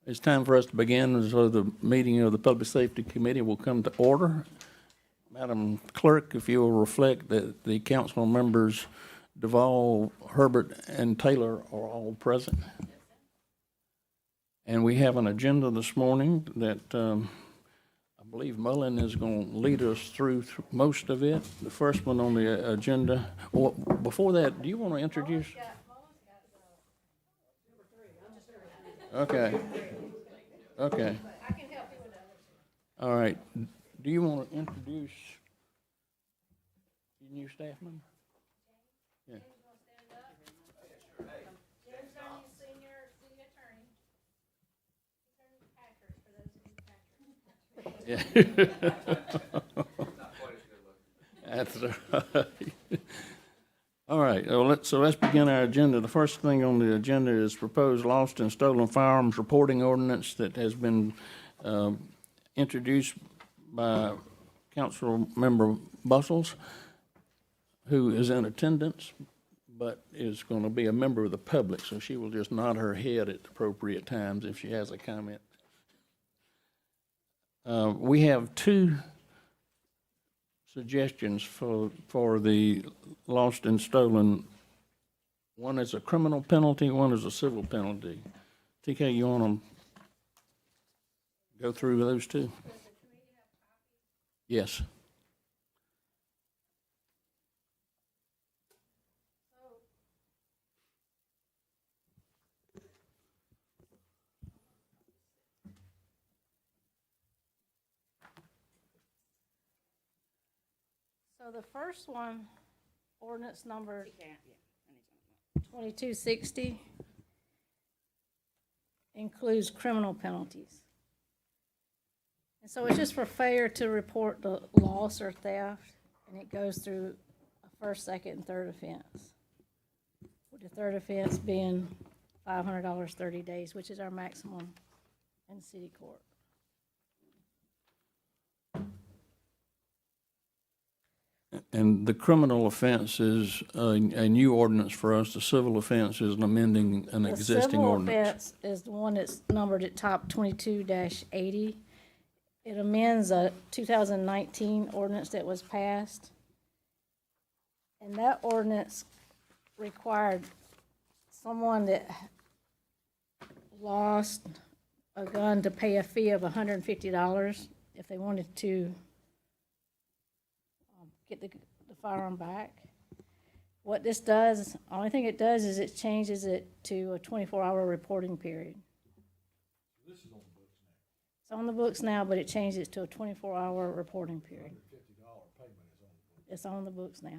It's time for us to begin, so the meeting of the Public Safety Committee will come to order. Madam Clerk, if you will reflect that the council members Duvall, Herbert, and Taylor are all present. And we have an agenda this morning that I believe Mullen is going to lead us through most of it. The first one on the agenda. Well, before that, do you want to introduce? Okay. Okay. I can help you with that. All right. Do you want to introduce your new staff member? Yeah. Yeah. That's right. All right, well, let's begin our agenda. The first thing on the agenda is proposed lost and stolen firearms reporting ordinance that has been introduced by Council Member Bustles, who is in attendance, but is going to be a member of the public, so she will just nod her head at appropriate times if she has a comment. We have two suggestions for the lost and stolen. One is a criminal penalty, one is a civil penalty. TK, you want to go through those two? Yes. So the first one, ordinance number 2260, includes criminal penalties. And so it's just for failure to report the loss or theft, and it goes through a first, second, and third offense. With the third offense being $500, 30 days, which is our maximum in city court. And the criminal offense is a new ordinance for us. The civil offense is amending an existing ordinance. The civil offense is the one that's numbered at top 22-80. It amends a 2019 ordinance that was passed. And that ordinance required someone that lost a gun to pay a fee of $150 if they wanted to get the firearm back. What this does, only thing it does is it changes it to a 24-hour reporting period. This is on the books now. It's on the books now, but it changes it to a 24-hour reporting period. $150 payment is on the books. It's on the books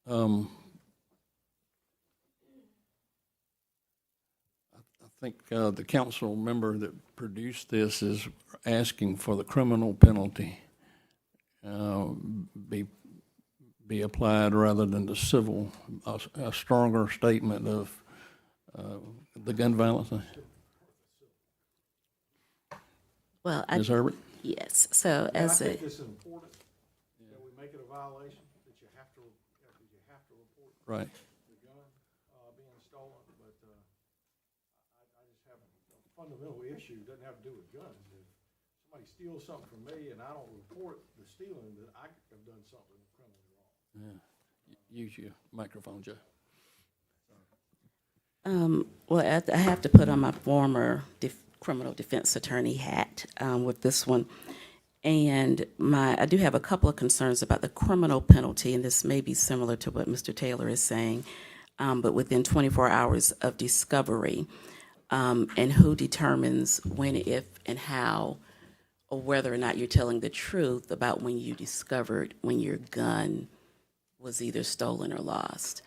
now. I think the council member that produced this is asking for the criminal penalty be applied rather than the civil, a stronger statement of the gun violence. Well, Ms. Herbert? yes. So And I as think a, this is important, that we make it a violation, that you have to report Right. the gun being stolen, but I just have a fundamental issue, doesn't have to do with guns. If somebody steals something from me and I don't report the stealing, that I have done something criminally wrong. Yeah. Use your microphone, Joe. well, I have to put on my former criminal defense attorney hat with this one. And I do have a couple of concerns about the criminal penalty, and this may be similar to what Mr. Taylor is saying, but within 24 hours of discovery, and who determines when, if, and how, or whether or not you're telling the truth about when you discovered when your gun was either stolen or lost.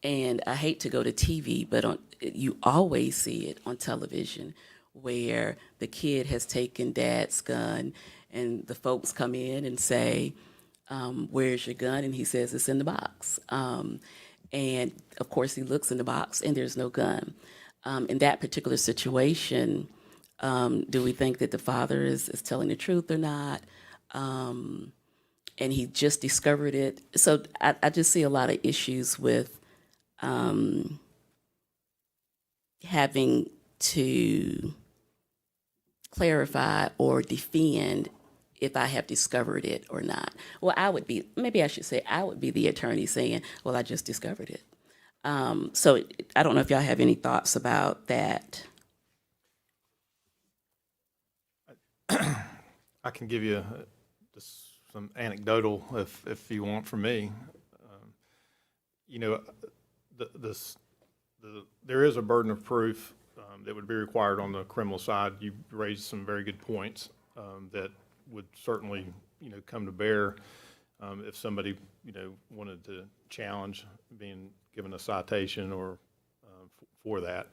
And I hate to go to TV, but you always see it on television where the kid has taken dad's gun and the folks come in and say, where's your gun? And he says, it's in the box. And of course he looks in the box and there's no gun. In that particular situation, do we think that the father is telling the truth or not? and he just discovered it. So I just see a lot of issues with having to clarify or defend if I have discovered it or not. Well, maybe I should say I would be the attorney saying, well, I just discovered it. So I don't know if y'all have any thoughts about that. I can give you just some anecdotal if you want from me. You know, there is a burden of proof that would be required on the criminal side. You raised some very good points that would certainly, you know, come to bear if somebody, you know, wanted to challenge being given a citation or for that.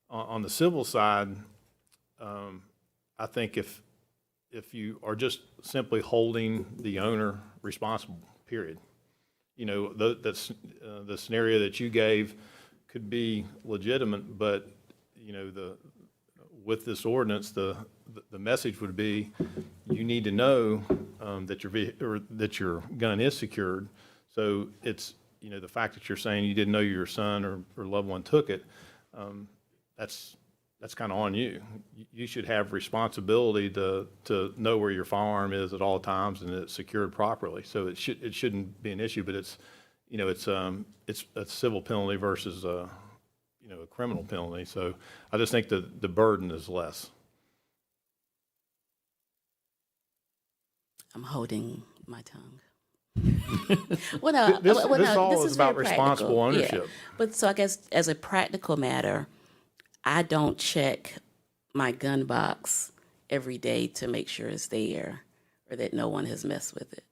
On the civil side, I think if you are just simply holding the owner responsible, period, you know, that's the scenario that you gave could be legitimate, but you know, with this ordinance, the message would be, you need to know that your gun is secured. So it's, you know, the fact that you're saying you didn't know your son or loved one took it, that's kind of on you. You should have responsibility to know where your firearm is at all times and it's secured properly. So it shouldn't be an issue, but it's, you know, it's a civil penalty versus you know, a criminal penalty. So I just think that the burden is less. I'm holding my tongue. Well, no, This no, all this is is about very responsible practical. ownership. Yeah. But so I guess as a practical matter, I don't check my gun box every day to make sure it's there or that no one has messed with it.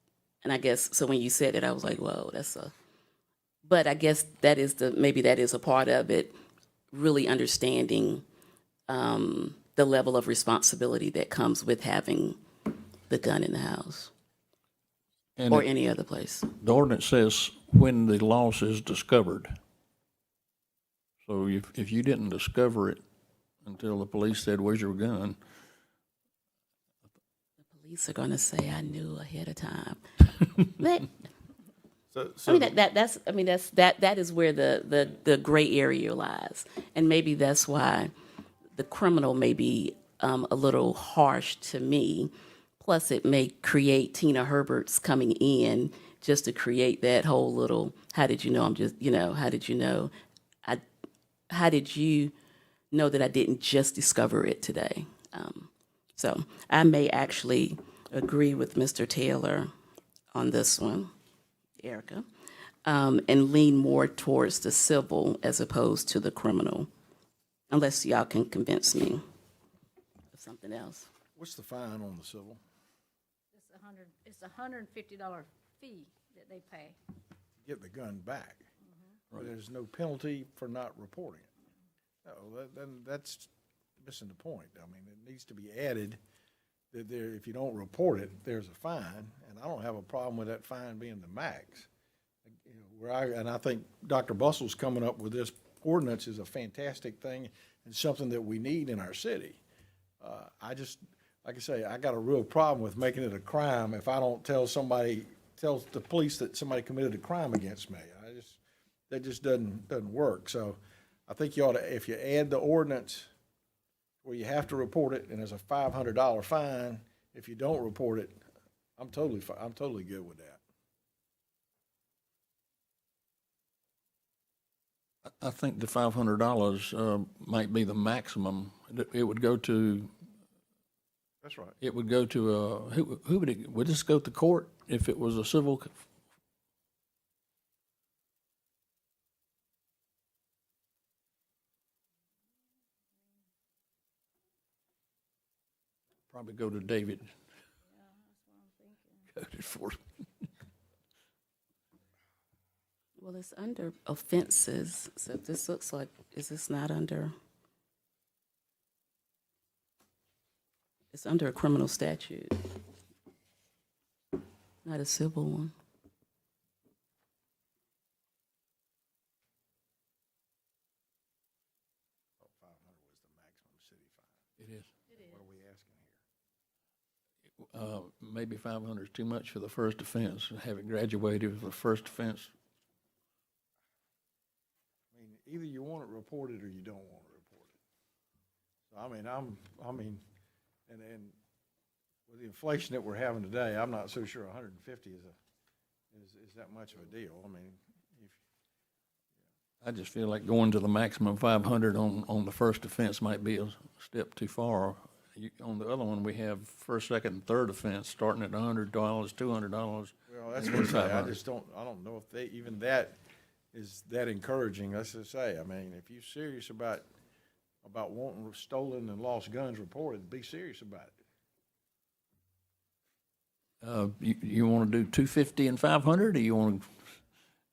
And I guess, so when you said it, I was like, whoa, but I guess maybe that is a part of it, really understanding the level of responsibility that comes with having the gun in the house And or any other place. the ordinance says when the loss is discovered. So if you didn't discover it until the police said, "Where's your gun?" The police are going to say, I knew ahead of time. That, So I mean, that is where the gray area lies. And maybe that's why the criminal may be a little harsh to me. Plus, it may create Tina Herbert's coming in just to create that whole little, how did you know how did you know? How did you know that I didn't just discover it today? So I may actually agree with Mr. Taylor on this one, Erica, and lean more towards the civil as opposed to the criminal, unless y'all can convince me of something else. What's the fine on the civil? It's $150 fee that they pay. Get the gun back. But there's no penalty for not reporting it. No, then that's missing the point. I mean, it needs to be added that if you don't report it, there's a fine, and I don't have a problem with that fine being the max. You know, and I think Dr. Bustle's coming up with this ordinance is a fantastic thing and something that we need in our city. Like I say, I got a real problem with making it a crime if I don't tell the police that somebody committed a crime against me. That just doesn't work. So I think you ought to, if you add the ordinance where you have to report it and there's a $500 fine, if you don't report it, I'm totally good with that. I think the $500 might be the maximum. It would go to. That's right. It would go to who would this go to court if it was a civil? Probably go to David. Yeah, that's what I'm thinking. For. Well, it's under offenses, so this looks like, is this not under? It's under a criminal statute, not a civil one. $500 was the maximum city fine. It is. What are we asking here? maybe 500 is too much for the first offense, have it graduated for the first offense. I mean, either you want it reported or you don't want it reported. So, and with the inflation that we're having today, I'm not so sure 150 is that much of a deal. I mean, I just feel like going to the maximum 500 on the first offense might be a step too far. On the other one, we have first, second, and third offense starting at $100, $200. well, that's what I don't know if even that is that encouraging. Let's just say, I mean, if you're serious about wanting stolen and lost guns reported, be serious about it. You want to do 250 and 500, or you want to,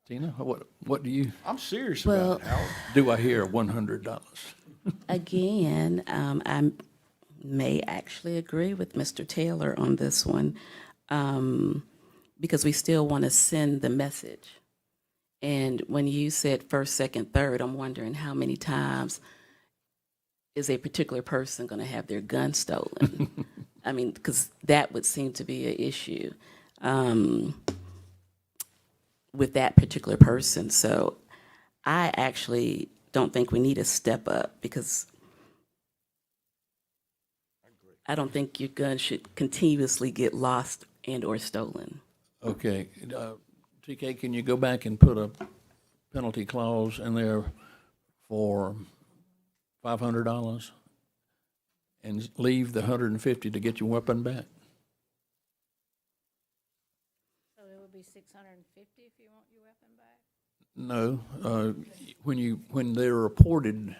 Tina? What do you? I'm serious Well- about it, Howard. Do I hear $100? Again, I may actually agree with Mr. Taylor on this one, because we still want to send the message. And when you said first, second, third, I'm wondering how many times is a particular person going to have their gun stolen? I mean, because that would seem to be an issue with that particular person. So I actually don't think we need a step up, because I don't think your gun should continuously get lost and or stolen. Okay, TK, can you go back and put a penalty clause in there for $500 and leave the 150 to get your weapon back? So it would be 650 if you want your weapon back? No, when they're reported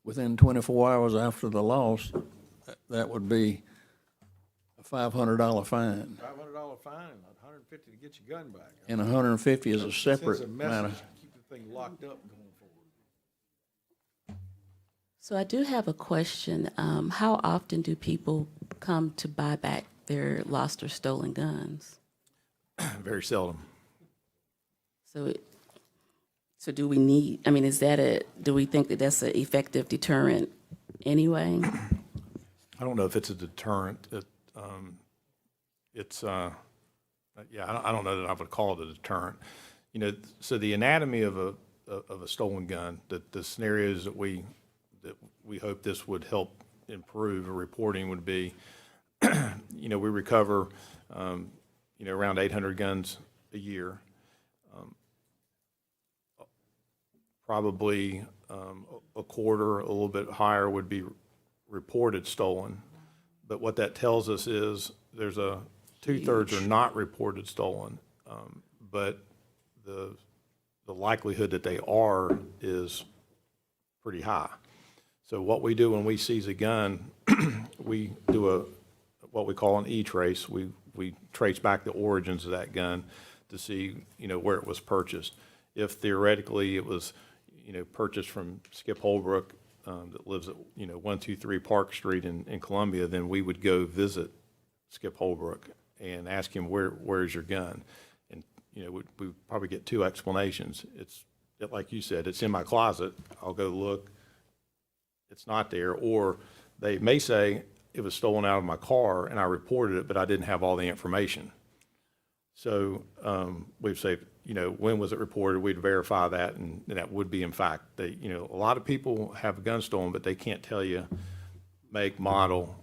within 24 hours after the loss, that would be a $500 fine, $500 fine, $150 to get your gun back. and 150 is a Sends separate a matter. message, keep the thing locked up going forward. So I do have a question. How often do people come to buy back their lost or stolen guns? Very seldom. So do we need, I mean, do we think that that's an effective deterrent anyway? I don't know if it's a deterrent. I don't know that I would call it a deterrent. You know, so the anatomy of a stolen gun, the scenarios that we hope this would help improve or reporting would be, you know, we recover, around 800 guns a year. Probably a quarter, a little bit higher would be reported stolen. But what that tells us is there's two-thirds are not reported stolen, but the likelihood that they are is pretty high. So what we do when we seize a gun, we do what we call an E-trace. We trace back the origins of that gun to see, where it was purchased. If theoretically it was, purchased from Skip Holbrook, that lives at, 123 Park Street in Columbia, then we would go visit Skip Holbrook and ask him, where's your gun? And, we probably get two explanations. It's, like you said, it's in my closet. I'll go look. It's not there. Or they may say it was stolen out of my car and I reported it, but I didn't have all the information. So we'd say, when was it reported? We'd verify that, and that would be in fact. A lot of people have a gun stolen, but they can't tell you make, model,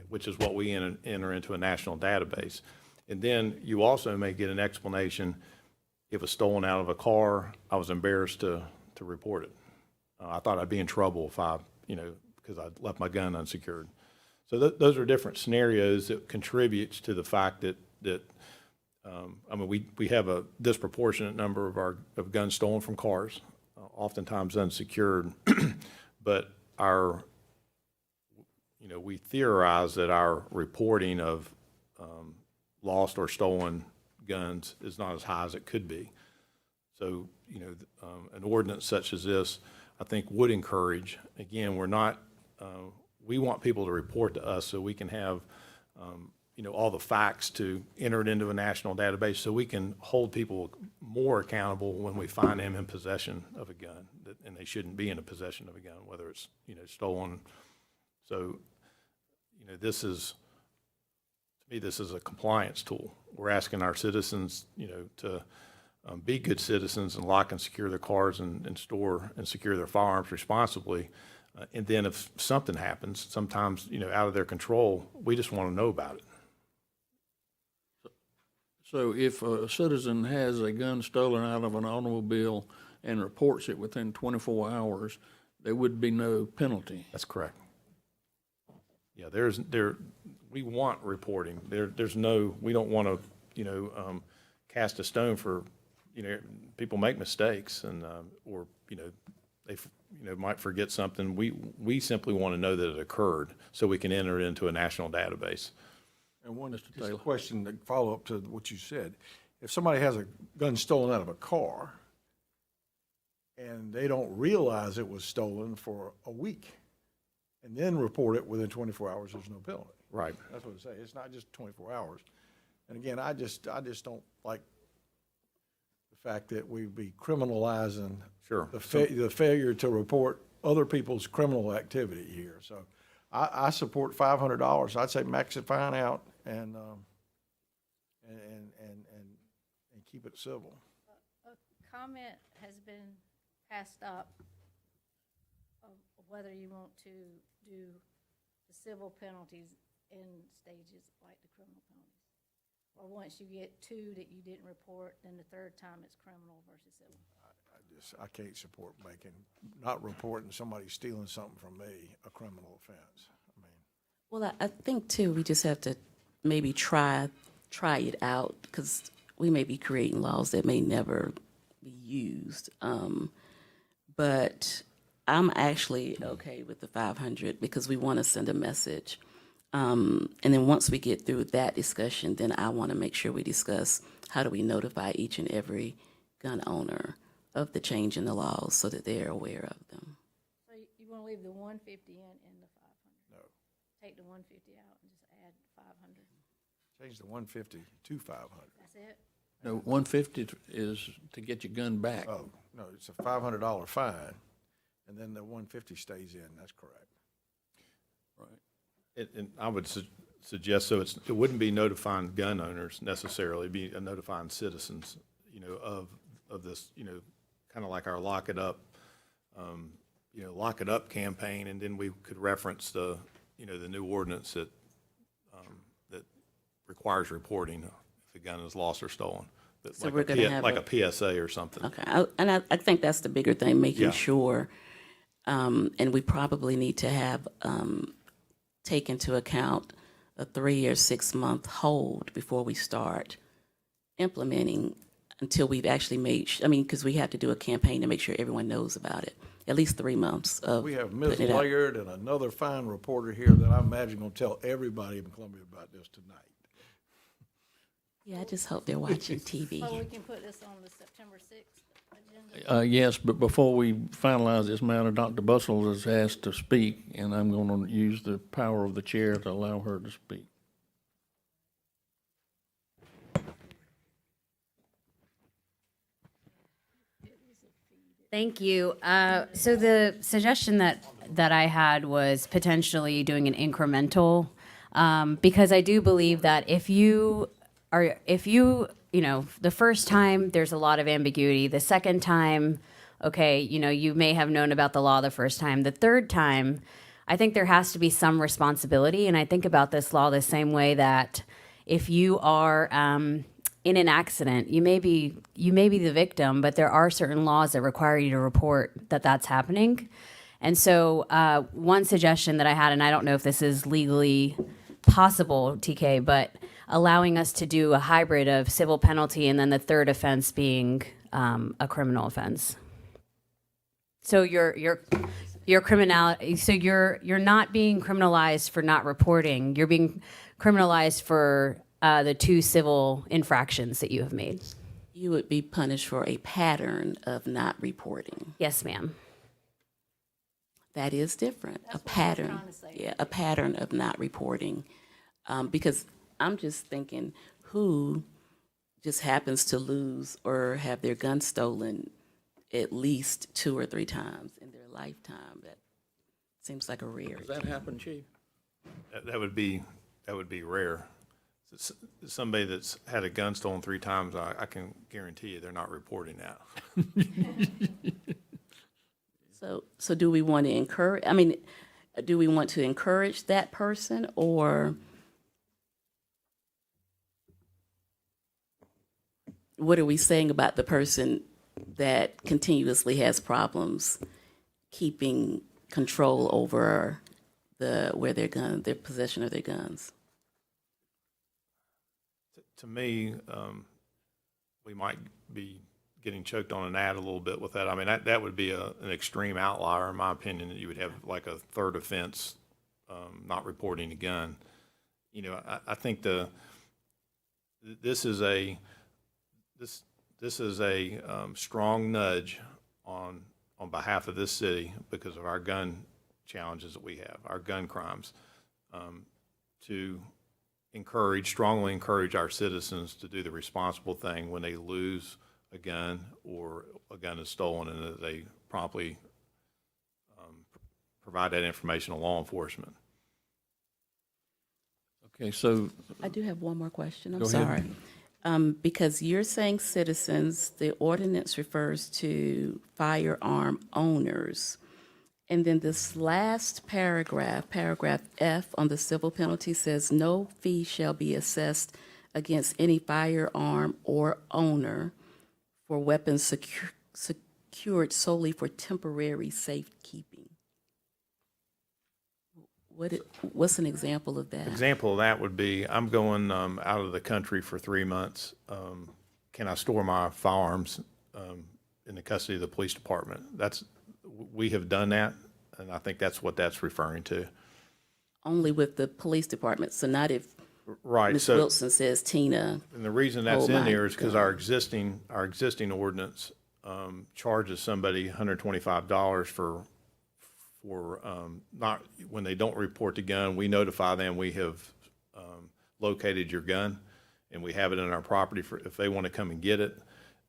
which is what we enter into a national database. And then you also may get an explanation. It was stolen out of a car. I was embarrassed to report it. I thought I'd be in trouble if I, because I left my gun unsecured. So those are different scenarios that contributes to the fact that we have a disproportionate number of guns stolen from cars, oftentimes unsecured, but we theorize that our reporting of lost or stolen guns is not as high as it could be. So, an ordinance such as this, I think, would encourage. Again, we want people to report to us so we can have all the facts to enter it into a national database, so we can hold people more accountable when we find them in possession of a gun, and they shouldn't be in a possession of a gun, whether it's, stolen. So, this is, me, this is a compliance tool. We're asking our citizens, to be good citizens and lock and secure their cars and store and secure their firearms responsibly. And then if something happens, sometimes, out of their control, we just want to know about it. So if a citizen has a gun stolen out of an automobile and reports it within 24 hours, there would be no penalty. That's correct. Yeah, we want reporting. We don't want to, cast a stone for, people make mistakes and, or, they, might forget something. We simply want to know that it occurred so we can enter it into a national database. And one, Mr. Just a Taylor. question to follow up to what you said. If somebody has a gun stolen out of a car and they don't realize it was stolen for a week and then report it within 24 hours, there's no penalty. Right. That's what it says. It's not just 24 hours. And again, I just don't like the fact that we'd be criminalizing Sure. the failure to report other people's criminal activity here. So I support $500. I'd say max the fine out and keep it civil. A comment has been passed up of whether you want to do the civil penalties in stages like the criminal penalties. Or once you get two that you didn't report, then the third time it's criminal versus civil. I can't support not reporting somebody stealing something from me a criminal offense. I mean, Well, I think too, we just have to maybe try it out, because we may be creating laws that may never be used. But I'm actually okay with the 500 because we want to send a message. And then once we get through that discussion, then I want to make sure we discuss how do we notify each and every gun owner of the change in the laws so that they're aware of them. So you want to leave the 150 in and the 500? no. Take the 150 out and just add 500. Change the 150 to 500. That's it? No, 150 is to get your gun back. Oh, no, it's a $500 fine, and then the 150 stays in. That's correct. Right. And I would suggest, so it wouldn't be notifying gun owners necessarily, it'd be notifying citizens, of this, kind of like our Lock It Up, Lock It Up campaign, and then we could reference the new ordinance that requires reporting if a gun is lost or stolen. So Like we're gonna have like a PSA or something. Okay, I think that's the bigger thing, making Yeah. sure, and we probably need to have, take into account a 3 or 6 month hold before we start implementing until we've actually made, because we have to do a campaign to make sure everyone knows about it. At least 3 months of We have Ms. putting it out. Laird and another fine reporter here that I imagine will tell everybody in Columbia about this tonight. Yeah, I just hope they're watching TV. So we can put this on the September 6th agenda? Yes, but before we finalize this matter, Dr. Bussell is asked to speak, and I'm going to use the power of the chair to allow her to speak. Thank you. So the suggestion that I had was potentially doing an incremental, because I do believe that if you, the first time there's a lot of ambiguity, the second time, okay, you may have known about the law the first time. The third time, I think there has to be some responsibility, and I think about this law the same way that if you are in an accident, you may be the victim, but there are certain laws that require you to report that that's happening. And so one suggestion that I had, and I don't know if this is legally possible, TK, but allowing us to do a hybrid of civil penalty and then the third offense being a criminal offense. So your criminality. So you're not being criminalized for not reporting. You're being criminalized for the 2 civil infractions that you have made. You would be punished for a pattern of not reporting. Yes, ma'am. That is different. That's A what I was pattern. trying to say. Yeah, a pattern of not reporting. Because I'm just thinking, who just happens to lose or have their gun stolen at least 2 or 3 times in their lifetime? That seems like a rarity. Does that happen, Chief? That would be rare. Somebody that's had a gun stolen 3 times, I can guarantee you they're not reporting that. So do we want to encourage, do we want to encourage that person, or what are we saying about the person that continuously has problems keeping control over their possession of their guns? To me, we might be getting choked on an ad a little bit with that. I mean, that would be an extreme outlier, in my opinion, that you would have like a third offense, not reporting a gun. You know, I think this is a strong nudge on behalf of this city because of our gun challenges that we have, our gun crimes, to strongly encourage our citizens to do the responsible thing when they lose a gun or a gun is stolen, and that they promptly provide that information to law enforcement. Okay, so I do have one more question. I'm Go ahead. sorry. Because you're saying citizens, the ordinance refers to firearm owners. And then this last paragraph, paragraph F on the civil penalty says, no fee shall be assessed against any firearm or owner for weapons secured solely for temporary safekeeping. What's an example of that? Example of that would be, I'm going out of the country for 3 months. Can I store my firearms in the custody of the police department? We have done that, and I think that's what that's referring to. Only with the police department, so not if Right. Ms. So, Wilson says, Tina, and the reason that's hold in my there is because gun. our existing ordinance charges somebody $125 for not, when they don't report the gun, we notify them we have located your gun, and we have it in our property for if they want to come and get it.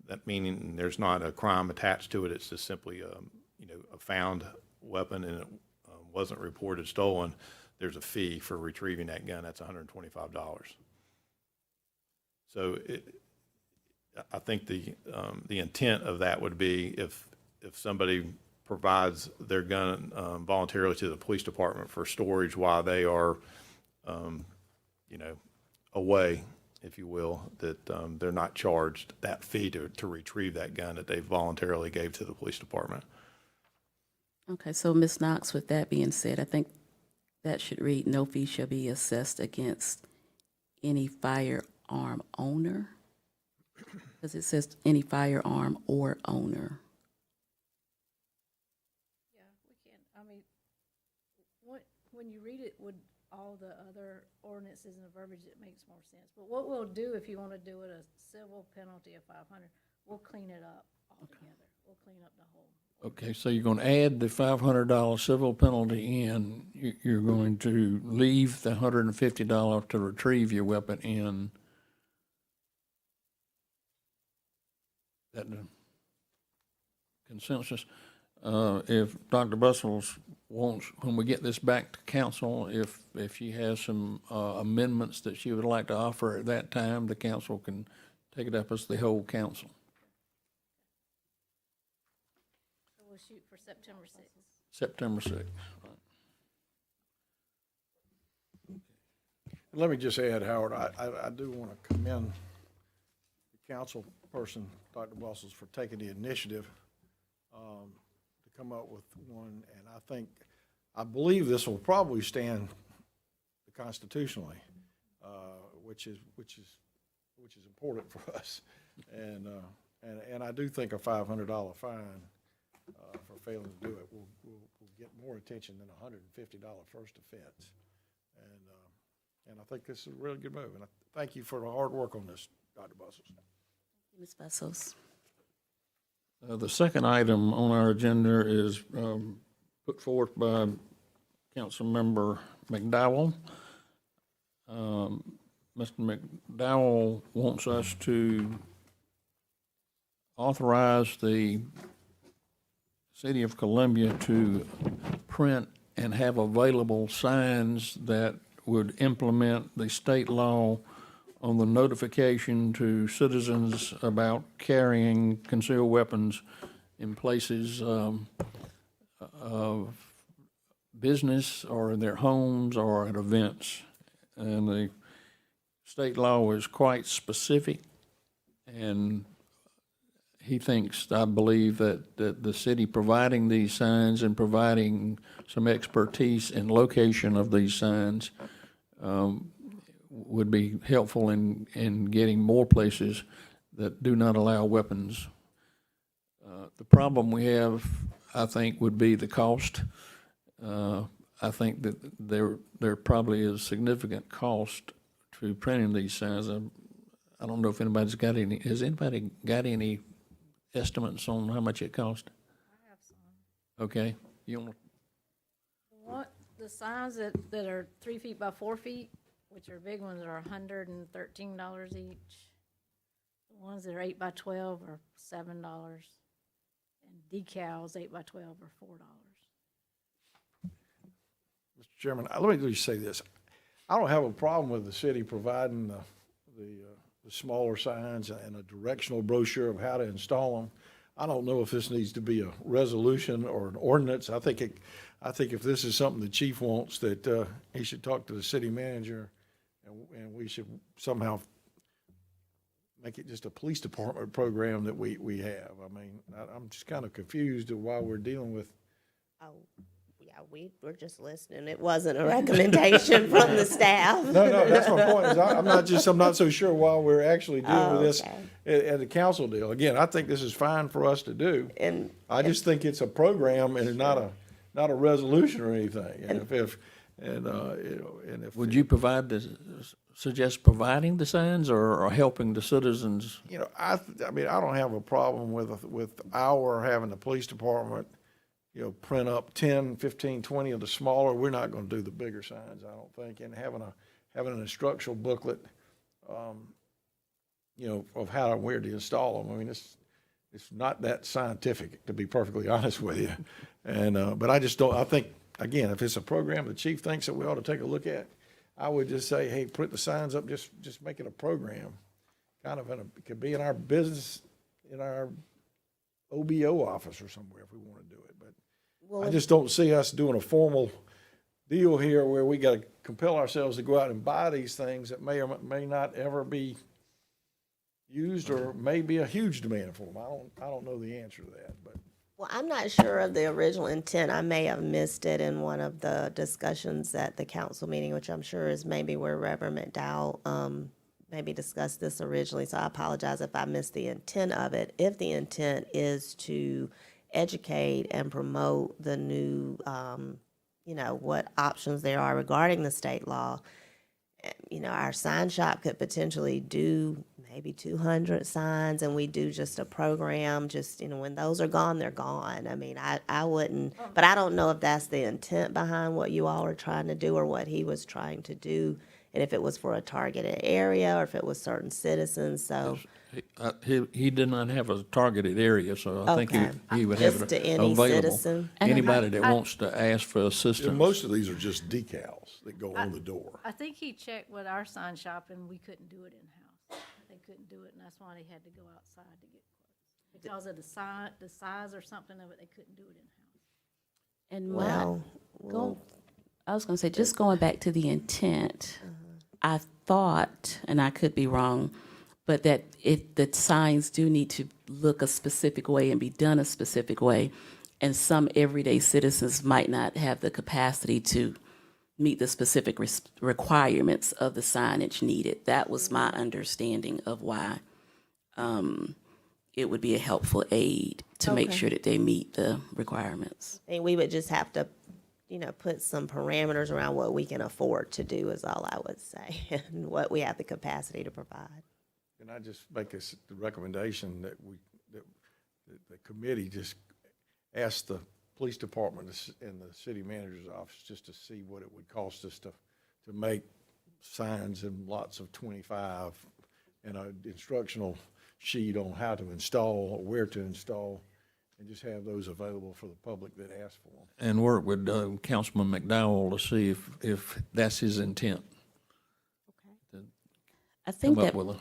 That meaning there's not a crime attached to it. It's just simply a found weapon, and it wasn't reported stolen. There's a fee for retrieving that gun. That's $125. So I think the intent of that would be if somebody provides their gun voluntarily to the police department for storage while they are, away, if you will, that they're not charged that fee to retrieve that gun that they voluntarily gave to the police department. Okay, so Ms. Knox, with that being said, I think that should read, no fee shall be assessed against any firearm owner, because it says any firearm or owner. Yeah, we can, when you read it with all the other ordinances and the verbiage, it makes more sense. But what we'll do, if you want to do it a civil penalty of 500, we'll clean it up altogether. We'll clean up the whole. okay, so you're going to add the $500 civil penalty in. You're going to leave the $150 to retrieve your weapon in. That the consensus? If Dr. Bustles wants, when we get this back to council, if she has some amendments that she would like to offer at that time, the council can take it up as the whole council. So we'll shoot for September 6th. September 6th. Let me just add, Howard, I do want to commend the council person, Dr. Bustles, for taking the initiative to come up with one, and I believe this will probably stand constitutionally, which is important for us, and I do think a $500 fine for failing to do it will get more attention than a $150 first offense, and I think this is a really good move, and I thank you for the hard work on this, Dr. Bustles. Ms. Bustles. The second item on our agenda is put forth by Councilmember McDowell. Mr. McDowell wants us to authorize the City of Columbia to print and have available signs that would implement the state law on the notification to citizens about carrying concealed weapons in places of business or in their homes or at events. And the state law is quite specific, and he thinks, I believe, that the city providing these signs and providing some expertise in location of these signs would be helpful in getting more places that do not allow weapons. The problem we have, I think, would be the cost. I think that there probably is significant cost to printing these signs. I don't know if anybody's got any. Has anybody got any estimates on how much it cost? I have some. Okay, you want? The signs that are 3 feet by 4 feet, which are big ones, are $113 each. The ones that are 8 by 12 are $7, and decals 8 by 12 are $4. Mr. Chairman, let me just say this. I don't have a problem with the city providing the smaller signs and a directional brochure of how to install them. I don't know if this needs to be a resolution or an ordinance. I think if this is something the chief wants, that he should talk to the city manager, and we should somehow make it just a police department program that we have. I mean, I'm just kind of confused of why we're dealing with. Oh, yeah, we were just listening. It wasn't a recommendation from the staff. No, that's my point. Is I'm not so sure why we're actually dealing with this at the council deal. Again, I think this is fine for us to do. And I just think it's a program and it's not a resolution or anything. And if Would you suggest providing the signs or helping the citizens? I mean, I don't have a problem with our having the police department, print up 10, 15, 20 of the smaller. We're not going to do the bigger signs, I don't think. And having an instructional booklet, of how and where to install them. I mean, it's not that scientific, to be perfectly honest with you. And but I just don't. I think, again, if it's a program the chief thinks that we ought to take a look at, I would just say, hey, put the signs up. Just make it a program, kind of it could be in our business, in our OBO office or somewhere if we want to do it. But I just don't see us doing a formal deal here where we got to compel ourselves to go out and buy these things that may or may not ever be used, or may be a huge demand for them. I don't know the answer to that, but. well, I'm not sure of the original intent. I may have missed it in one of the discussions at the council meeting, which I'm sure is maybe where Reverend McDowell maybe discussed this originally. So I apologize if I missed the intent of it. If the intent is to educate and promote the new, what options there are regarding the state law, our sign shop could potentially do maybe 200 signs, and we do just a program, just, when those are gone, they're gone. I mean, I wouldn't, but I don't know if that's the intent behind what you all are trying to do or what he was trying to do, and if it was for a targeted area or if it was certain citizens, so. He did not have a targeted area, so I think he would have Just it to any available. citizen. Anybody that wants to ask for assistance. Most of these are just decals that go on the door. I think he checked with our sign shop, and we couldn't do it in-house. They couldn't do it, and that's why they had to go outside to get quotes. Because of the size or something of it, they couldn't do it in-house. And Well, I was going to say, just going back to the intent, I thought, and I could be wrong, but that the signs do need to look a specific way and be done a specific way, and some everyday citizens might not have the capacity to meet the specific requirements of the signage needed. That was my understanding of why it would be a helpful aid to make sure that they meet the requirements. and we would just have to, put some parameters around what we can afford to do is all I would say, and what we have the capacity to provide. Can I just make the recommendation that the committee just ask the police department and the city manager's office just to see what it would cost us to make signs in lots of 25 and an instructional sheet on how to install or where to install, and just have those available for the public that asks for them. And work with Councilman McDowell to see if that's his intent. I think come up that, with a,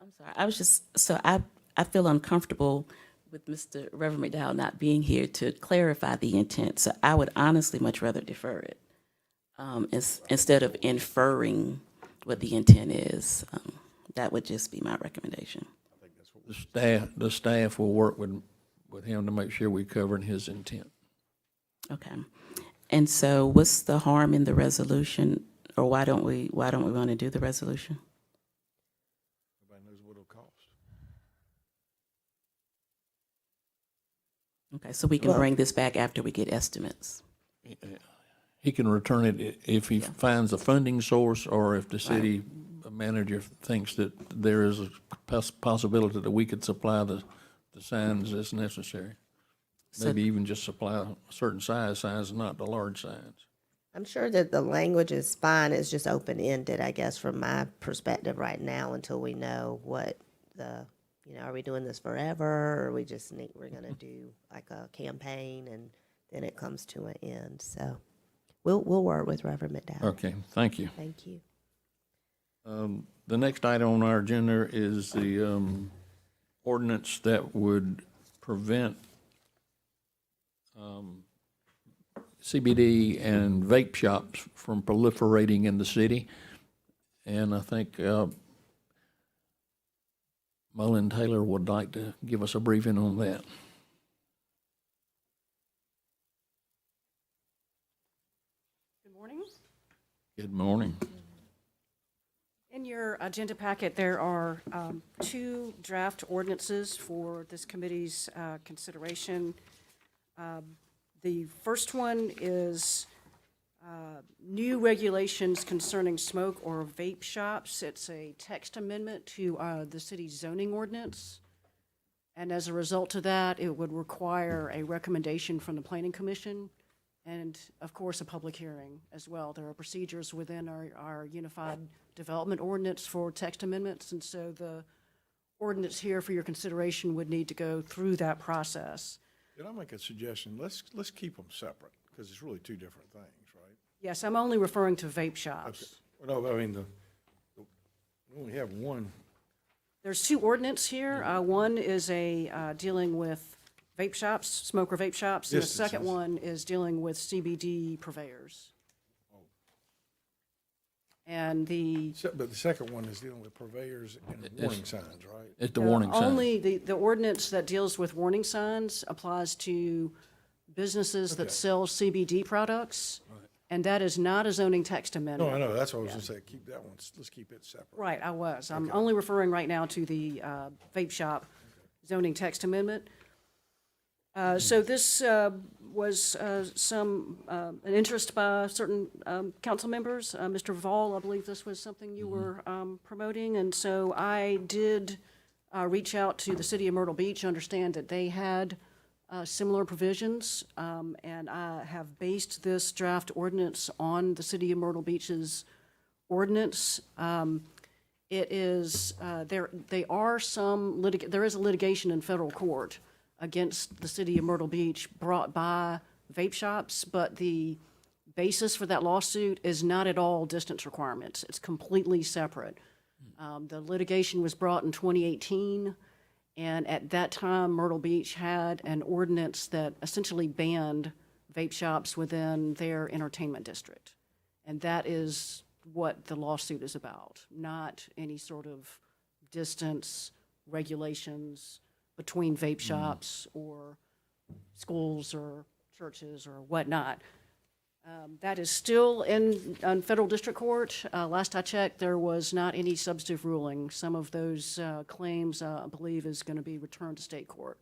I'm sorry, I was just, so I feel uncomfortable with Mr. Reverend McDowell not being here to clarify the intent, so I would honestly much rather defer it, instead of inferring what the intent is. That would just be my recommendation. the staff will work with him to make sure we covered his intent. Okay. And so what's the harm in the resolution, or why don't we want to do the resolution? Everybody knows what it'll cost. Okay, so we can bring this back after we get estimates. He can return it if he finds a funding source, or if the city manager thinks that there is a possibility that we could supply the signs as necessary. So- Maybe even just supply a certain signs, not the large signs. I'm sure that the language is fine, it's just open-ended, I guess, from my perspective right now, until we know what are we doing this forever, or we're gonna do like a campaign and then it comes to an end, so we'll work with Reverend McDowell. Okay, thank you. Thank you. The next item on our agenda is the ordinance that would prevent CBD and vape shops from proliferating in the city. And I think Mullen Taylor would like to give us a briefing on that. Good morning. Good morning. In your agenda packet, there are two draft ordinances for this committee's consideration. The first one is new regulations concerning smoke or vape shops. It's a text amendment to the city's zoning ordinance. And as a result of that, it would require a recommendation from the Planning Commission and, of course, a public hearing as well. There are procedures within our Unified Development Ordinance for text amendments, and so the ordinance here for your consideration would need to go through that process. Did I make a suggestion? Let's keep them separate, because it's really two different things, right? Yes, I'm only referring to vape shops. Well, no, I mean, we only have one. There's two ordinance here. One is dealing with vape shops, smoker vape shops, and the second Distances. one is dealing with CBD purveyors. And But the second one is dealing with purveyors and warning signs, right? It's the warning sign. only the ordinance that deals with warning signs applies to businesses that Okay. sell CBD products, and that is not a zoning text No, amendment. I know, that's what I was gonna say, keep that one, let's keep it separate. Right, I was. I'm only referring right now to the vape shop zoning text amendment. So this was an interest by certain council members. Mr. Vall, I believe this was something you were promoting, and so I did reach out to the city of Myrtle Beach, understand that they had similar provisions, and I have based this draft ordinance on the city of Myrtle Beach's ordinance. It is, there is a litigation in federal court against the city of Myrtle Beach brought by vape shops, but the basis for that lawsuit is not at all distance requirements. It's completely separate. The litigation was brought in 2018, and at that time, Myrtle Beach had an ordinance that essentially banned vape shops within their entertainment district. And that is what the lawsuit is about, not any sort of distance regulations between vape shops or schools or churches or whatnot. That is still on federal district court. Last I checked, there was not any substantive ruling. Some of those claims, I believe, is going to be returned to state court,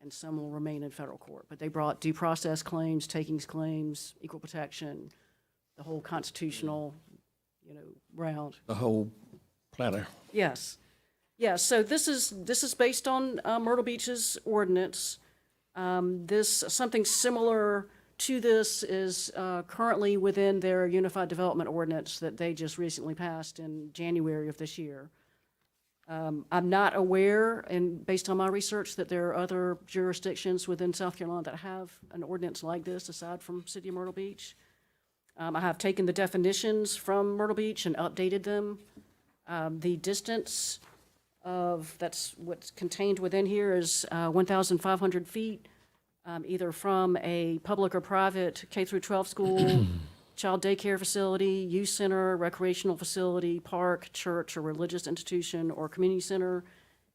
and some will remain in federal court. But they brought due process claims, takings claims, equal protection, the whole constitutional, round. The whole platter. Yes. Yes, so this is based on Myrtle Beach's ordinance. Something similar to this is currently within their Unified Development Ordinance that they just recently passed in January of this year. I'm not aware, and based on my research, that there are other jurisdictions within South Carolina that have an ordinance like this aside from City of Myrtle Beach. I have taken the definitions from Myrtle Beach and updated them The distance that's what's contained within here is 1,500 feet, either from a public or private K through 12 school, child daycare facility, youth center, recreational facility, park, church, or religious institution, or community center.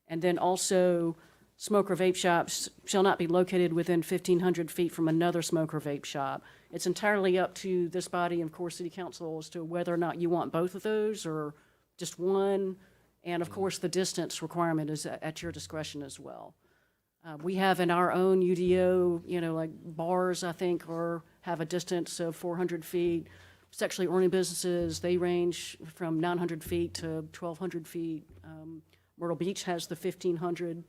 And then also, smoker vape shops shall not be located within 1,500 feet from another smoker vape shop. It's entirely up to this body and, of course, City Council as to whether or not you want both of those or just one. And, of course, the distance requirement is at your discretion as well. We have in our own UDO, like bars, I think, have a distance of 400 feet. Sexually oriented businesses, they range from 900 feet to 1,200 feet. Myrtle Beach has the 1,500.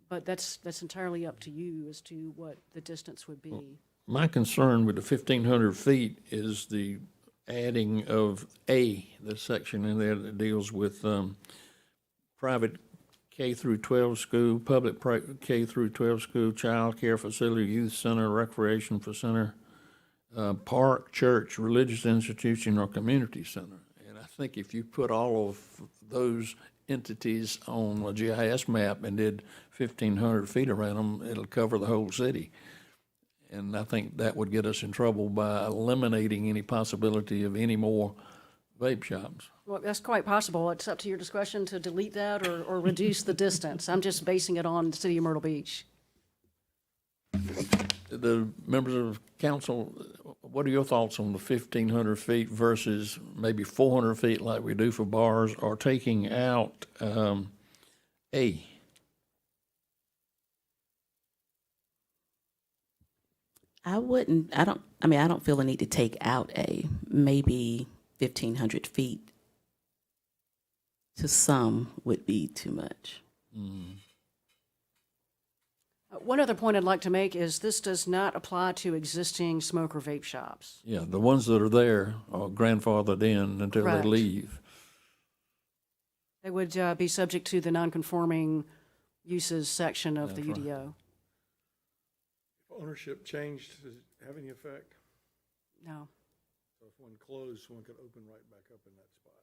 But that's entirely up to you as to what the distance would be. My concern with the 1,500 feet is the adding of the section in there that deals with private K through 12 school, public K through 12 school, child care facility, youth center, recreation center, park, church, religious institution, or community center. And I think if you put all of those entities on a GIS map and did 1,500 feet around them, it'll cover the whole city. And I think that would get us in trouble by eliminating any possibility of any more vape shops. Well, that's quite possible. It's up to your discretion to delete that or reduce the distance. I'm just basing it on the city of Myrtle Beach. The members of council, what are your thoughts on the 1,500 feet versus maybe 400 feet like we do for bars, or taking out A? I don't feel the need to take out A. Maybe 1,500 feet to some would be too much. One other point I'd like to make is this does not apply to existing smoker vape shops. Yeah, the ones that are there are grandfathered in until they Correct. leave. They would be subject to the non-conforming uses section of the That's right. UDO. If ownership changed, does it have any effect? No. So if one closed, one could open right back up in that spot.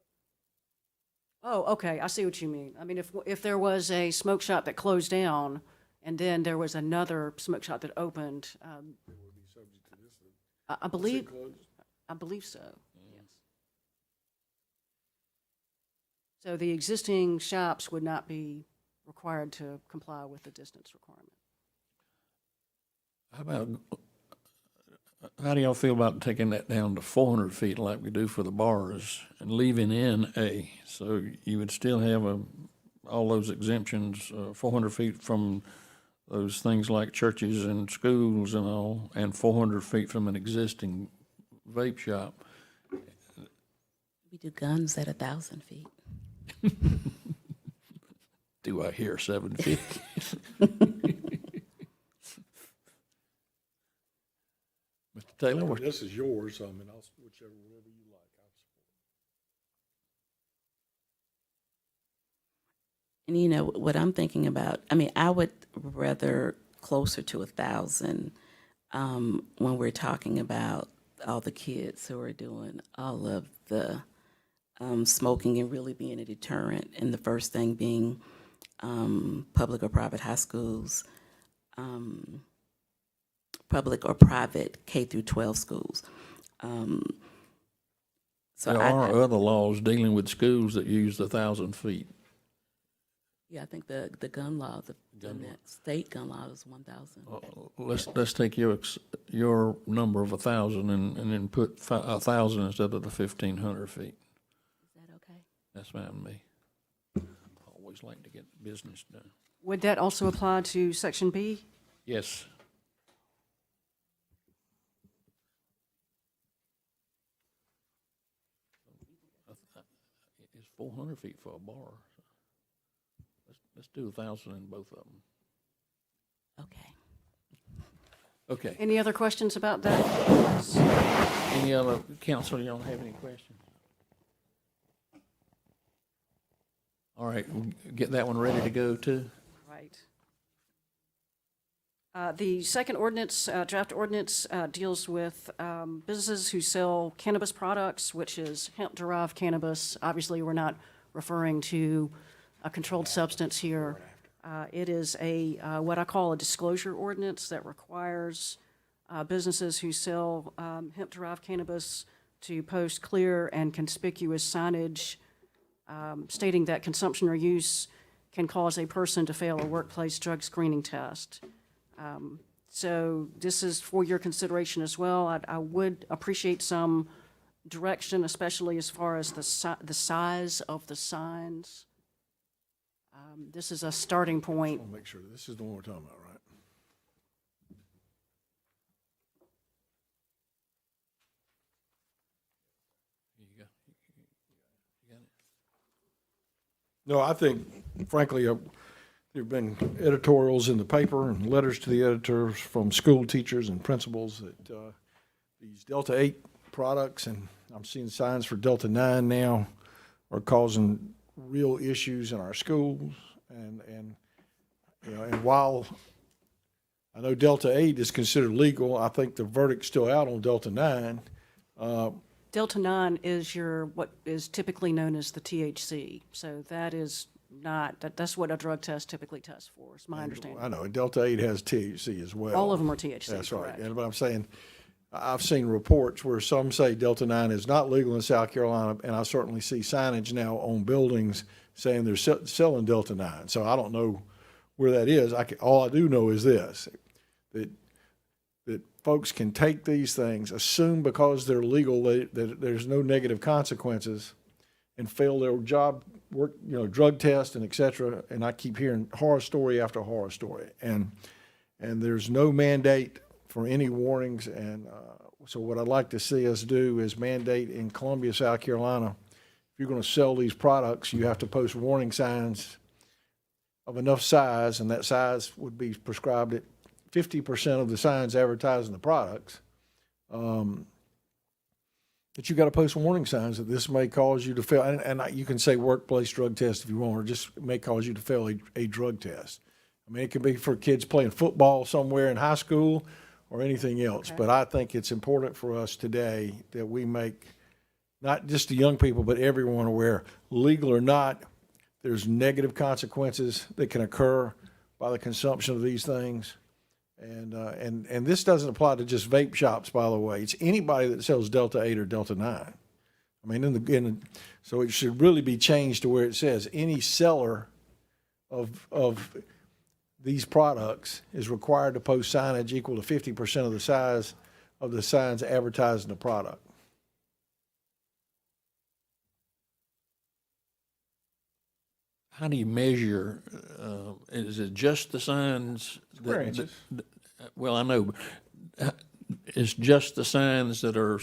Oh, okay, I see what you mean. I mean, if there was a smoke shop that closed down and then there was another smoke shop that opened, It would be subject to this. I Once it believe closed, so, yes. So the existing shops would not be required to comply with the distance requirement. How do y'all feel about taking that down to 400 feet like we do for the bars and leaving in A? So you would still have all those exemptions, 400 feet from those things like churches and schools and all, and 400 feet from an existing vape shop. We do guns at 1,000 feet. Do I hear 750? Mr. Taylor, what? this is yours, I mean, whatever you like, I'll support. And what I'm thinking about, I would rather closer to 1,000 when we're talking about all the kids who are doing all of the smoking and really being a deterrent. And the first thing being public or private high schools, public or private K through 12 schools. So There are other laws dealing with schools that use 1,000 feet. Yeah, I think the gun law, the state gun law is 1,000. Let's take your number of 1,000 and then put 1,000 instead of the 1,500 feet. Is that okay? That's fine with me. Always like to get business done. Would that also apply to Section B? Yes. It's 400 feet for a bar. Let's do 1,000 in both of them. Okay. Okay. Any other questions about that? Any other council, y'all have any questions? All right, we'll get that one ready to go too. Right. The second ordinance, draft ordinance, deals with businesses who sell cannabis products, which is hemp-derived cannabis. Obviously, we're not referring to a controlled substance here. It is what I call a disclosure ordinance that requires businesses who sell hemp-derived cannabis to post clear and conspicuous signage stating that consumption or use can cause a person to fail a workplace drug screening test. So this is for your consideration as well. I would appreciate some direction, especially as far as the size of the signs. This is a starting point. I'll make sure this is the one we're talking about, right? No, I think, frankly, there have been editorials in the paper and letters to the editors from school teachers and principals that these Delta 8 products, and I'm seeing signs for Delta 9 now, are causing real issues in our schools. And you know, and while I know Delta 8 is considered legal, I think the verdict's still out on Delta 9. Delta 9 is what is typically known as the THC. So that is not, that's what a drug test typically tests for, is my understanding. I know, and Delta 8 has THC as well. All of them are THC, That's right. correct. But I'm saying, I've seen reports where some say Delta 9 is not legal in South Carolina, and I certainly see signage now on buildings saying they're selling Delta 9. So I don't know where that is. All I do know is this, that folks can take these things, assume because they're legal that there's no negative consequences, and fail their job work, drug test and et cetera. And I keep hearing horror story after horror story, and there's no mandate for any warnings. And so what I'd like to see us do is mandate in Columbia, South Carolina, if you're going to sell these products, you have to post warning signs of enough size, and that size would be prescribed at 50% of the signs advertising the products. That you got to post warning signs that this may cause you to fail, and you can say workplace drug test if you want, or just may cause you to fail a drug test. I mean, it can be for kids playing football somewhere in high school or anything else. Okay. But I think it's important for us today that we make not just the young people, but everyone aware, legal or not, there's negative consequences that can occur by the consumption of these things. And this doesn't apply to just vape shops, by the way. It's anybody that sells Delta 8 or Delta 9. I mean, so it should really be changed to where it says any seller of these products is required to post signage equal to 50% of the size of the signs advertising the product. How do you measure, is it just the signs? Square inches. Well, I know, but it's just the signs that are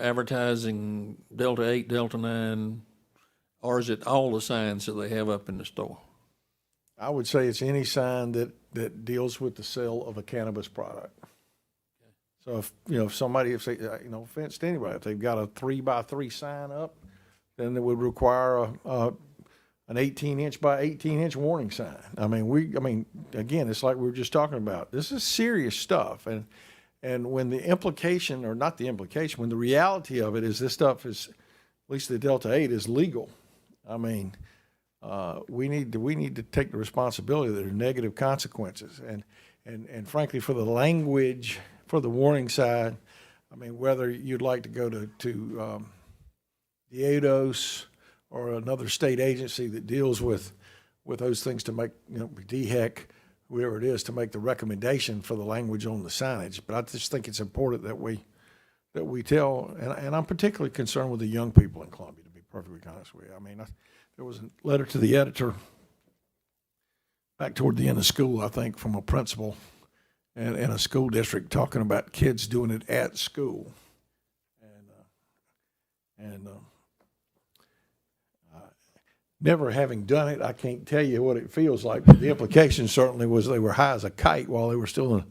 advertising Delta 8, Delta 9, or is it all the signs that they have up in the store? I would say it's any sign that deals with the sale of a cannabis product. So if somebody, if they, no offense to anybody, if they've got a 3x3 sign up, then it would require an 18-inch by 18-inch warning sign. I mean, again, it's like we were just talking about. This is serious stuff, and when the implication, or not the implication, when the reality of it is this stuff is, at least the Delta 8 is legal. I mean, we need to take the responsibility that there are negative consequences, and frankly, for the language, for the warning side, I mean, whether you'd like to go to the ADOS or another state agency that deals with those things to make, DHEC, whoever it is, to make the recommendation for the language on the signage. But I just think it's important that we tell, and I'm particularly concerned with the young people in Columbia, to be perfectly honest with you. I mean, there was a letter to the editor back toward the end of school, I think, from a principal and a school district talking about kids doing it at school. Never having done it, I can't tell you what it feels like, but the implication certainly was they were high as a kite while they were still in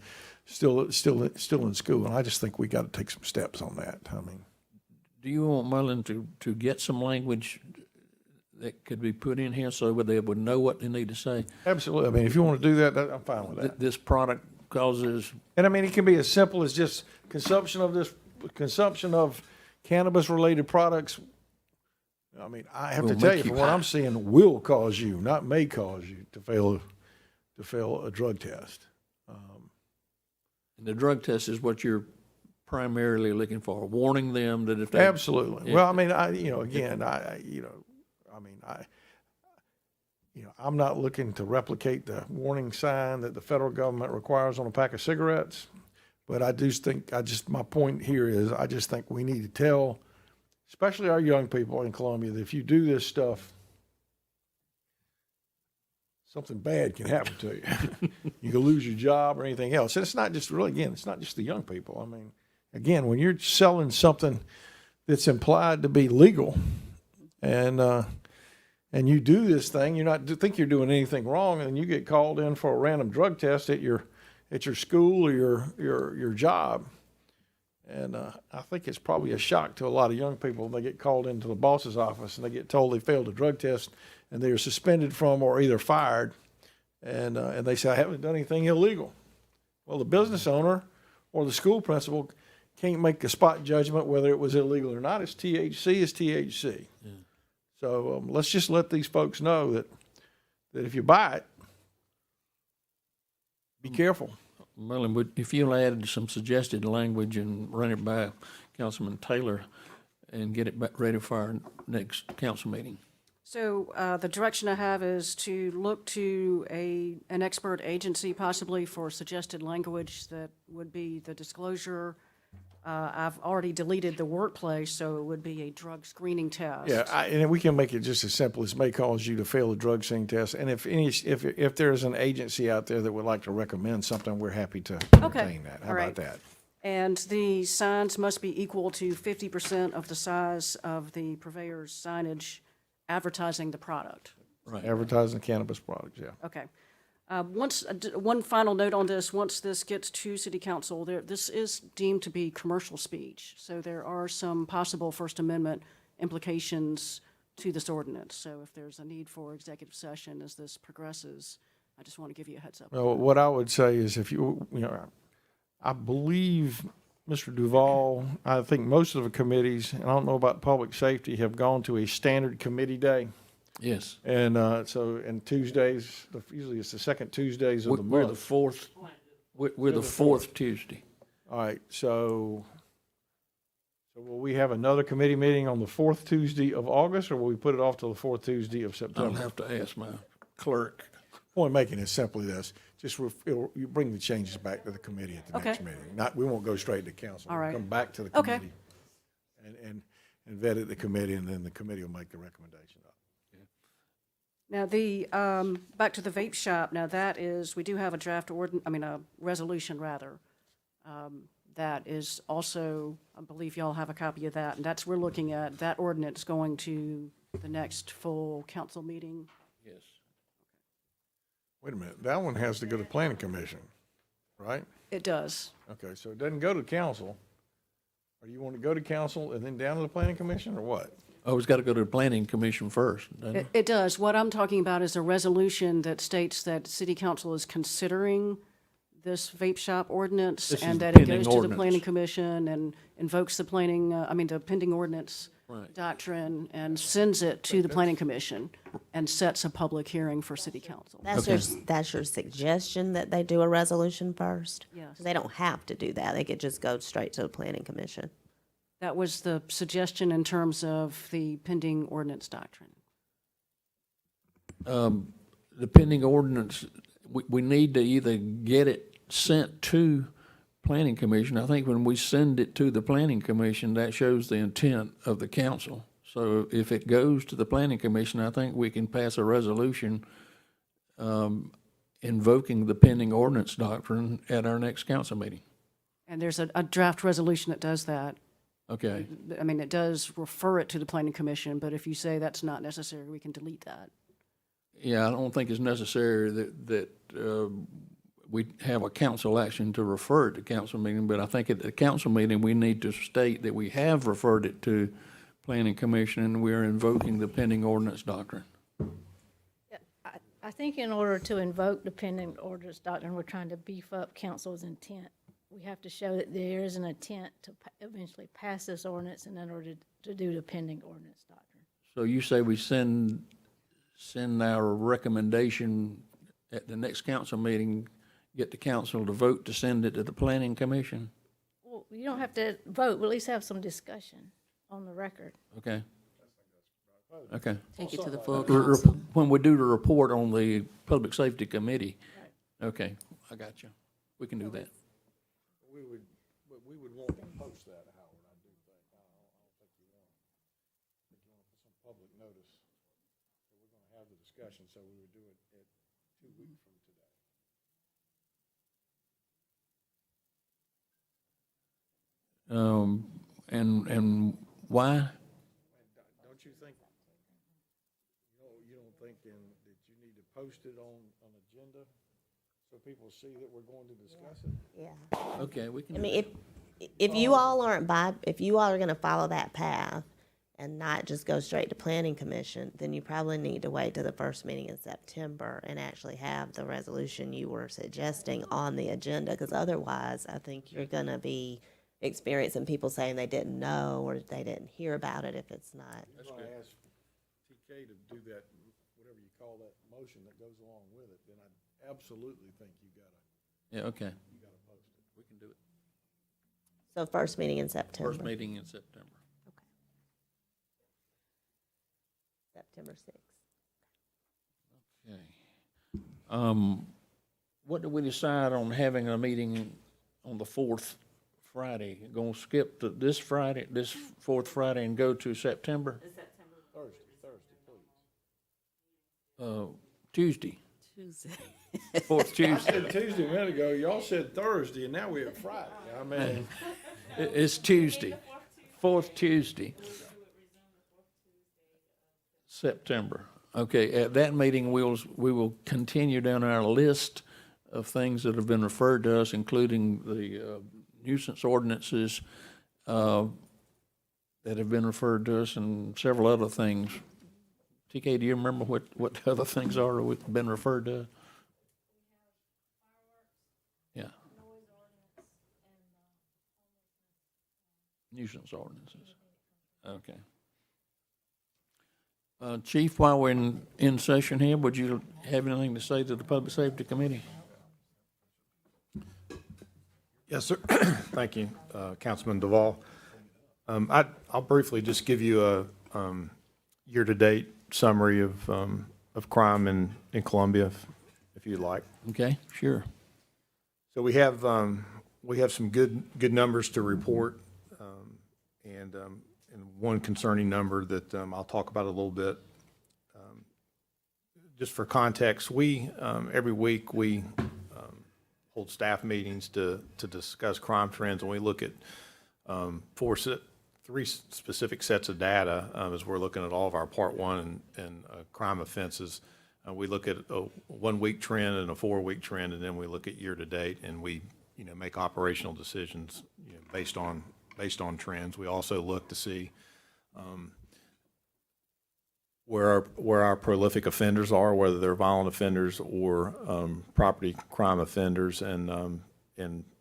school, and I just think we got to take some steps on that. I mean, do you want Merlin to get some language that could be put in here so they would know what they need to say? Absolutely. I mean, if you want to do that, I'm fine with that. This product causes, And I mean, it can be as simple as just consumption of cannabis-related products. I mean, I have Will to tell make you, you from what high. I'm seeing, will cause you, not may cause you, to fail a drug test. the drug test is what you're primarily looking for, warning them that if they. Absolutely. Well, I mean, I'm not looking to replicate the warning sign that the federal government requires on a pack of cigarettes, but my point here is, I just think we need to tell, especially our young people in Columbia, that if you do this stuff, something bad can happen to you. You can lose your job or anything else. And it's not just it's not just the young people. I mean, again, when you're selling something that's implied to be legal, and you do this thing, think you're doing anything wrong, and you get called in for a random drug test at your school or your job. And I think it's probably a shock to a lot of young people when they get called into the boss's office and they get told they failed a drug test and they are suspended from or either fired, and they say, I haven't done anything illegal. Well, the business owner or the school principal can't make a spot judgment whether it was illegal or not. It's THC is THC. Yeah. So let's just let these folks know that if you buy it, be careful. Well, and if you'll add some suggested language and run it by Councilman Taylor and get it ready for our next council meeting. So the direction I have is to look to an expert agency possibly for suggested language that would be the disclosure. I've already deleted the workplace, so it would be a drug screening test. Yeah, and we can make it just as simple as may cause you to fail a drug screening test. And if there's an agency out there that would like to recommend something, we're happy to entertain that. How All right. about that? And the signs must be equal to 50% of the size of the purveyor's signage advertising the product. Right. Advertising cannabis products, yeah. Okay. One final note on this, once this gets to city council, this is deemed to be commercial speech. So there are some possible First Amendment implications to this ordinance. So if there's a need for executive session as this progresses, I just want to give you a heads up. Well, what I would say is I believe Mr. Duval, I think most of the committees, and I don't know about public safety, have gone to a standard committee day. Yes. And and Tuesdays, usually it's the second Tuesdays of the month. We're the fourth. We're the fourth Tuesday. All right, so will we have another committee meeting on the fourth Tuesday of August, or will we put it off till the fourth Tuesday of I'll September? have to ask my clerk. Point making it simply this: just you bring the changes back to the committee at the next meeting. We won't go straight to council. All right. We'll come back to the Okay. committee and vet it at the committee, and then the committee will make the recommendation. Now, back to the vape shop, now that is, we do have a a resolution rather, that is also, I believe y'all have a copy of that, and we're looking at that ordinance going to the next full council meeting. Yes. Wait a minute, that one has to go to planning commission, right? It does. Okay, so it doesn't go to council. Or you want to go to council and then down to the planning commission, or what? Oh, it's got to go to the planning commission first, doesn't it? It does. What I'm talking about is a resolution that states that city council is considering this vape shop ordinance This is and the that it pending goes to the ordinance. planning commission and invokes the the pending ordinance Right. doctrine and sends it to the planning commission and sets a public hearing for city council. That's your suggestion that they do a resolution first? Yes. They don't have to do that. They could just go straight to the planning commission. That was the suggestion in terms of the pending ordinance doctrine. The pending ordinance, we need to either get it sent to planning commission. I think when we send it to the planning commission, that shows the intent of the council. So if it goes to the planning commission, I think we can pass a resolution invoking the pending ordinance doctrine at our next council meeting. And there's a draft resolution that does that. Okay. I mean, it does refer it to the planning commission, but if you say that's not necessary, we can delete that. Yeah, I don't think it's necessary that we have a council action to refer it to council meeting, but I think at the council meeting, we need to state that we have referred it to planning commission and we're invoking the pending ordinance doctrine. I I think in order to invoke the pending ordinance doctrine, we're trying to beef up council's intent. We have to show that there is an intent to eventually pass this ordinance in order to do the pending ordinance doctrine. So you say we send our recommendation at the next council meeting, get the council to vote to send it to the planning commission? Well, you don't have to vote, but at least have some discussion on the record. Okay. Okay. Take it to the full R- r- council. When we do the report on the Public Safety Committee. Okay, I got you. We can do that. We would want to post that, Howard, I do think. I don't think you want. I think you want to put some public notice. So we're going to have the discussion, so we would do it at 2 weeks from today. And why? Don't you think, you don't think then that you need to post it on an agenda so people see that we're going to discuss it? Yeah. Okay, we can I do mean, that. if you all if you all are gonna follow that path and not just go straight to planning commission, then you probably need to wait to the first meeting in September and actually have the resolution you were suggesting on the agenda, because otherwise, I think you're gonna be experiencing people saying they didn't know or they didn't hear about it if it's not. That's why I asked TK to do that, whatever you call that motion that goes along with it, then I absolutely think you gotta Yeah, okay, post it. we can do it. So first meeting in September. First meeting in September. September 6th. Okay. What did we decide on having a meeting on the fourth Friday? Gonna skip to this Friday, this fourth Friday, and go to September? Thursday, please. Tuesday, Tuesday. fourth I Tuesday. said Tuesday a minute ago, y'all said Thursday, and now we're at Friday. I mean, It's Tuesday, fourth Tuesday. September. Okay, at that meeting, we will continue down our list of things that have been referred to us, including the nuisance ordinances that have been referred to us and several other things. TK, do you remember what the other things are that have been referred to? Yeah. Nuisance ordinances. Okay. Chief, while we're in session here, would you have anything to say to the Public Safety Committee? Yes, sir. Thank you, Councilman Duvall. I'll briefly just give you a year-to-date summary of crime in Columbia, if you'd like. Okay, sure. So we have some good numbers to report, and one concerning number that I'll talk about a little bit. Just for context, we every week we hold staff meetings to discuss crime trends, and we look at three specific sets of data as we're looking at all of our Part 1 and crime offenses. We look at a 1 week trend and a 4 week trend, and then we look at year to date, and we make operational decisions based on trends. We also look to see where our prolific offenders are, whether they're violent offenders or property crime offenders, and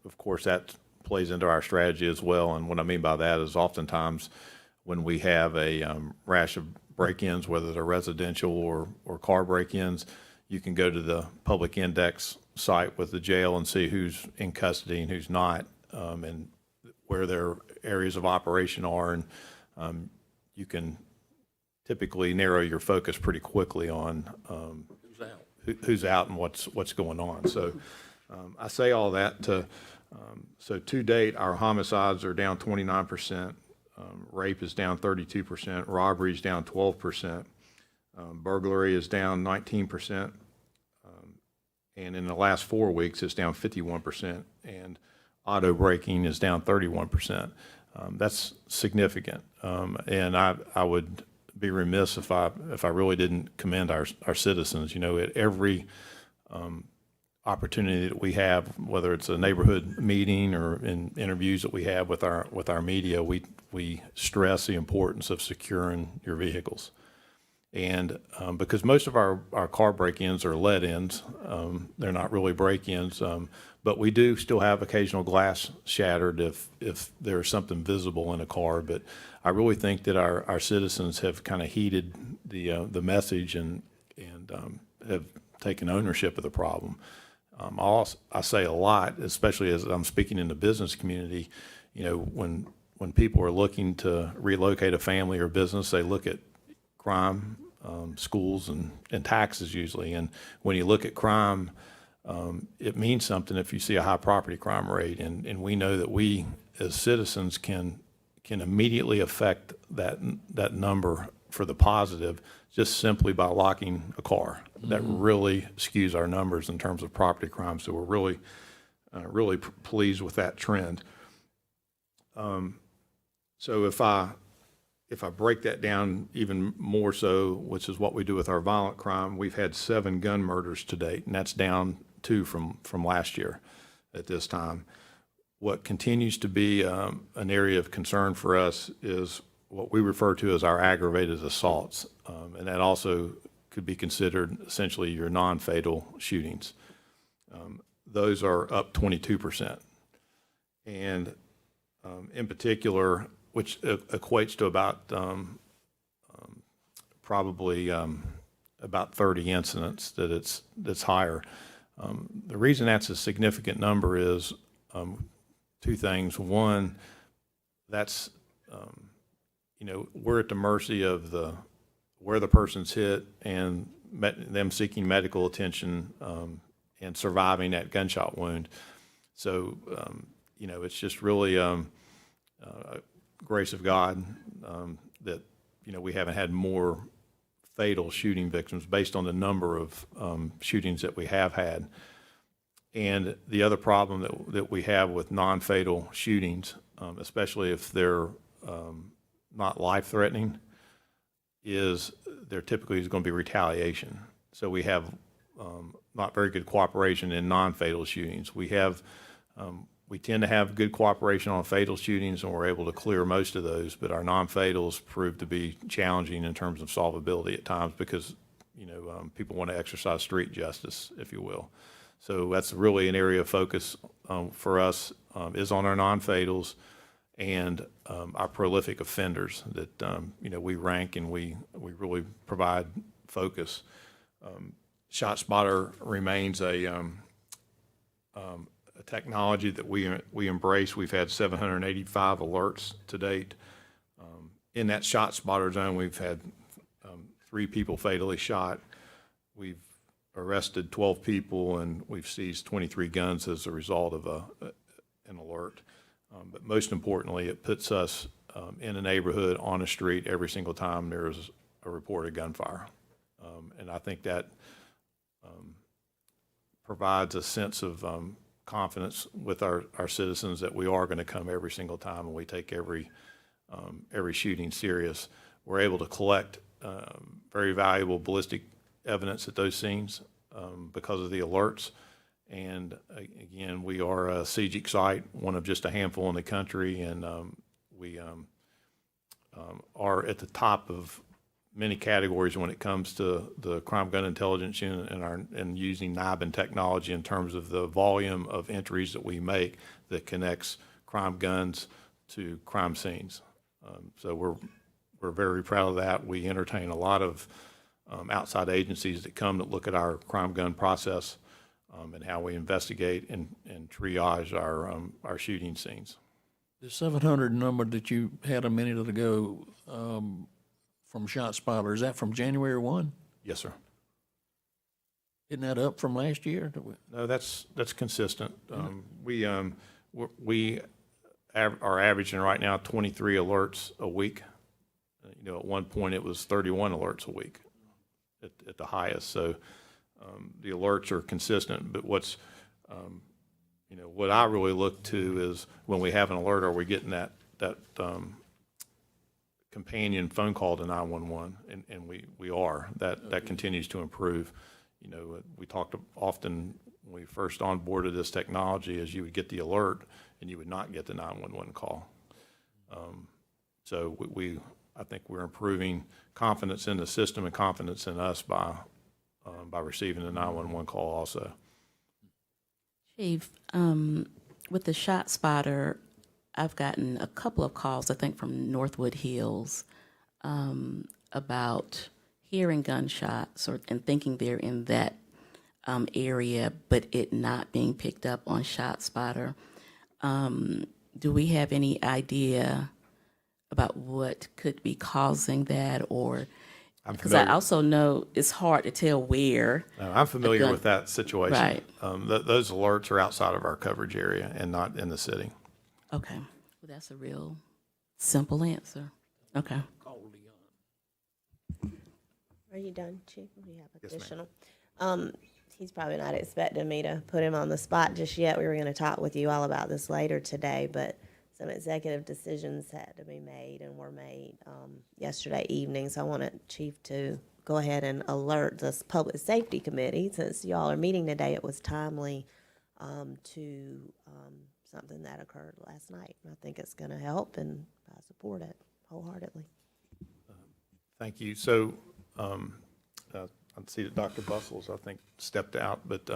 of course that plays into our strategy as well. And what I mean by that is oftentimes when we have a rash of break-ins, whether they're residential or car break-ins, you can go to the public index site with the jail and see who's in custody and who's not, and where their areas of operation are, and you can typically narrow your focus pretty quickly on who's out and what's going on. So I say all that so to date, our homicides are down 29%, rape is down 32%, robbery is down 12%, burglary is down 19%, and in the last 4 weeks, it's down 51%, and auto breaking is down 31%. That's significant, and I would be remiss if I really didn't commend our citizens. At every opportunity that we have, whether it's a neighborhood meeting or in interviews that we have with our media, we stress the importance of securing your vehicles. And because most of our car break-ins are let-ins, they're not really break-ins, but we do still have occasional glass shattered if there's something visible in a car. But I really think that our citizens have kind of heeded the message and have taken ownership of the problem. I say a lot, especially as I'm speaking in the business community, when people are looking to relocate a family or business, they look at crime, schools, and taxes usually. And when you look at crime, it means something if you see a high property crime rate. And we know that we, as citizens, can immediately affect that number for the positive just simply by locking a car. That really skews our numbers in terms of property crime. So we're really pleased with that trend. So if I break that down even more so, which is what we do with our violent crime, we've had 7 gun murders to date, and that's down 2 from last year at this time. What continues to be an area of concern for us is what we refer to as our aggravated assaults, and that also could be considered essentially your non-fatal shootings. Those are up 22%. And in particular, which equates to about probably about 30 incidents that's higher. The reason that's a significant number is 2 things. One, that's we're at the mercy of where the person's hit and them seeking medical attention and surviving that gunshot wound. So it's just really grace of God that we haven't had more fatal shooting victims based on the number of shootings that we have had. And the other problem that we have with non-fatal shootings, especially if they're not life-threatening, is there typically is going to be retaliation. So we have not very good cooperation in non-fatal shootings. We tend to have good cooperation on fatal shootings, and we're able to clear most of those, but our non-fatals prove to be challenging in terms of solvability at times because, people want to exercise street justice, if you will. So that's really an area of focus for us is on our non-fatals and our prolific offenders that, we rank and we really provide focus. ShotSpotter remains a technology that we embrace. We've had 785 alerts to date. In that ShotSpotter zone, we've had 3 people fatally shot. We've arrested 12 people, and we've seized 23 guns as a result of an alert. But most importantly, it puts us in a neighborhood, on a street, every single time there's a reported gunfire. And I think that provides a sense of confidence with our citizens that we are going to come every single time, and we take every shooting serious. We're able to collect very valuable ballistic evidence at those scenes because of the alerts. And again, we are a CGIC site, one of just a handful in the country, and we are at the top of many categories when it comes to the crime gun intelligence unit and using NIBIN technology in terms of the volume of entries that we make that connects crime guns to crime scenes. So we're very proud of that. We entertain a lot of outside agencies that come to look at our crime gun process and how we investigate and triage our shooting scenes. The 700 number that you had a minute ago from ShotSpotter, is that from January 1? Yes, sir. Isn't that up from last year? No, that's consistent. We are averaging right now 23 alerts a week. At one point it was 31 alerts a week at the highest. So the alerts are consistent. But what I really look to is when we have an alert, are we getting that companion phone call to 911? And we are. That continues to improve. We talked often when we first onboarded this technology is you would get the alert and you would not get the 911 call. So I think we're improving confidence in the system and confidence in us by receiving the 911 call also. Chief, with the shot spotter, I've gotten a couple of calls, I think from Northwood Hills, about hearing gunshots and thinking they're in that area, but it not being picked up on shot spotter. Do we have any idea about what could be causing that, or? Because I also know it's hard to tell where. No, I'm familiar with that situation. Right. Those alerts are outside of our coverage area and not in the city. Okay. Well, that's a real simple answer. Okay. Are you done, Chief? Or do you have Yes, ma'am. additional? He's probably not expecting me to put him on the spot just yet. We were going to talk with you all about this later today, but some executive decisions had to be made and were made yesterday evening. So I wanted Chief to go ahead and alert the Public Safety Committee, since y'all are meeting today. It was timely to something that occurred last night. And I think it's going to help, and I support it wholeheartedly. Thank you. So I see that Dr. Bustles, I think, stepped out, but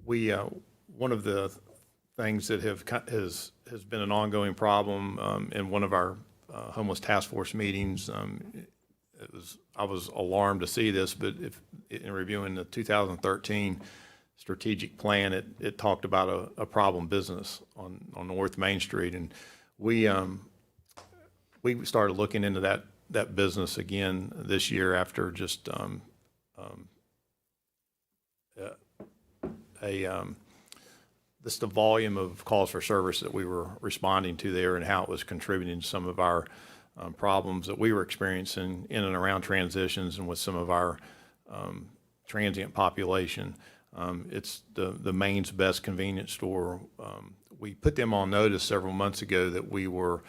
one of the things that has been an ongoing problem in one of our homeless task force meetings. I was alarmed to see this, but in reviewing the 2013 strategic plan, it talked about a problem business on North Main Street, and we started looking into that business again this year after just the volume of calls for service that we were responding to there, and how it was contributing to some of our problems that we were experiencing in and around transitions and with some of our transient population. It's the Maine's best convenience store. We put them on notice several months ago that we were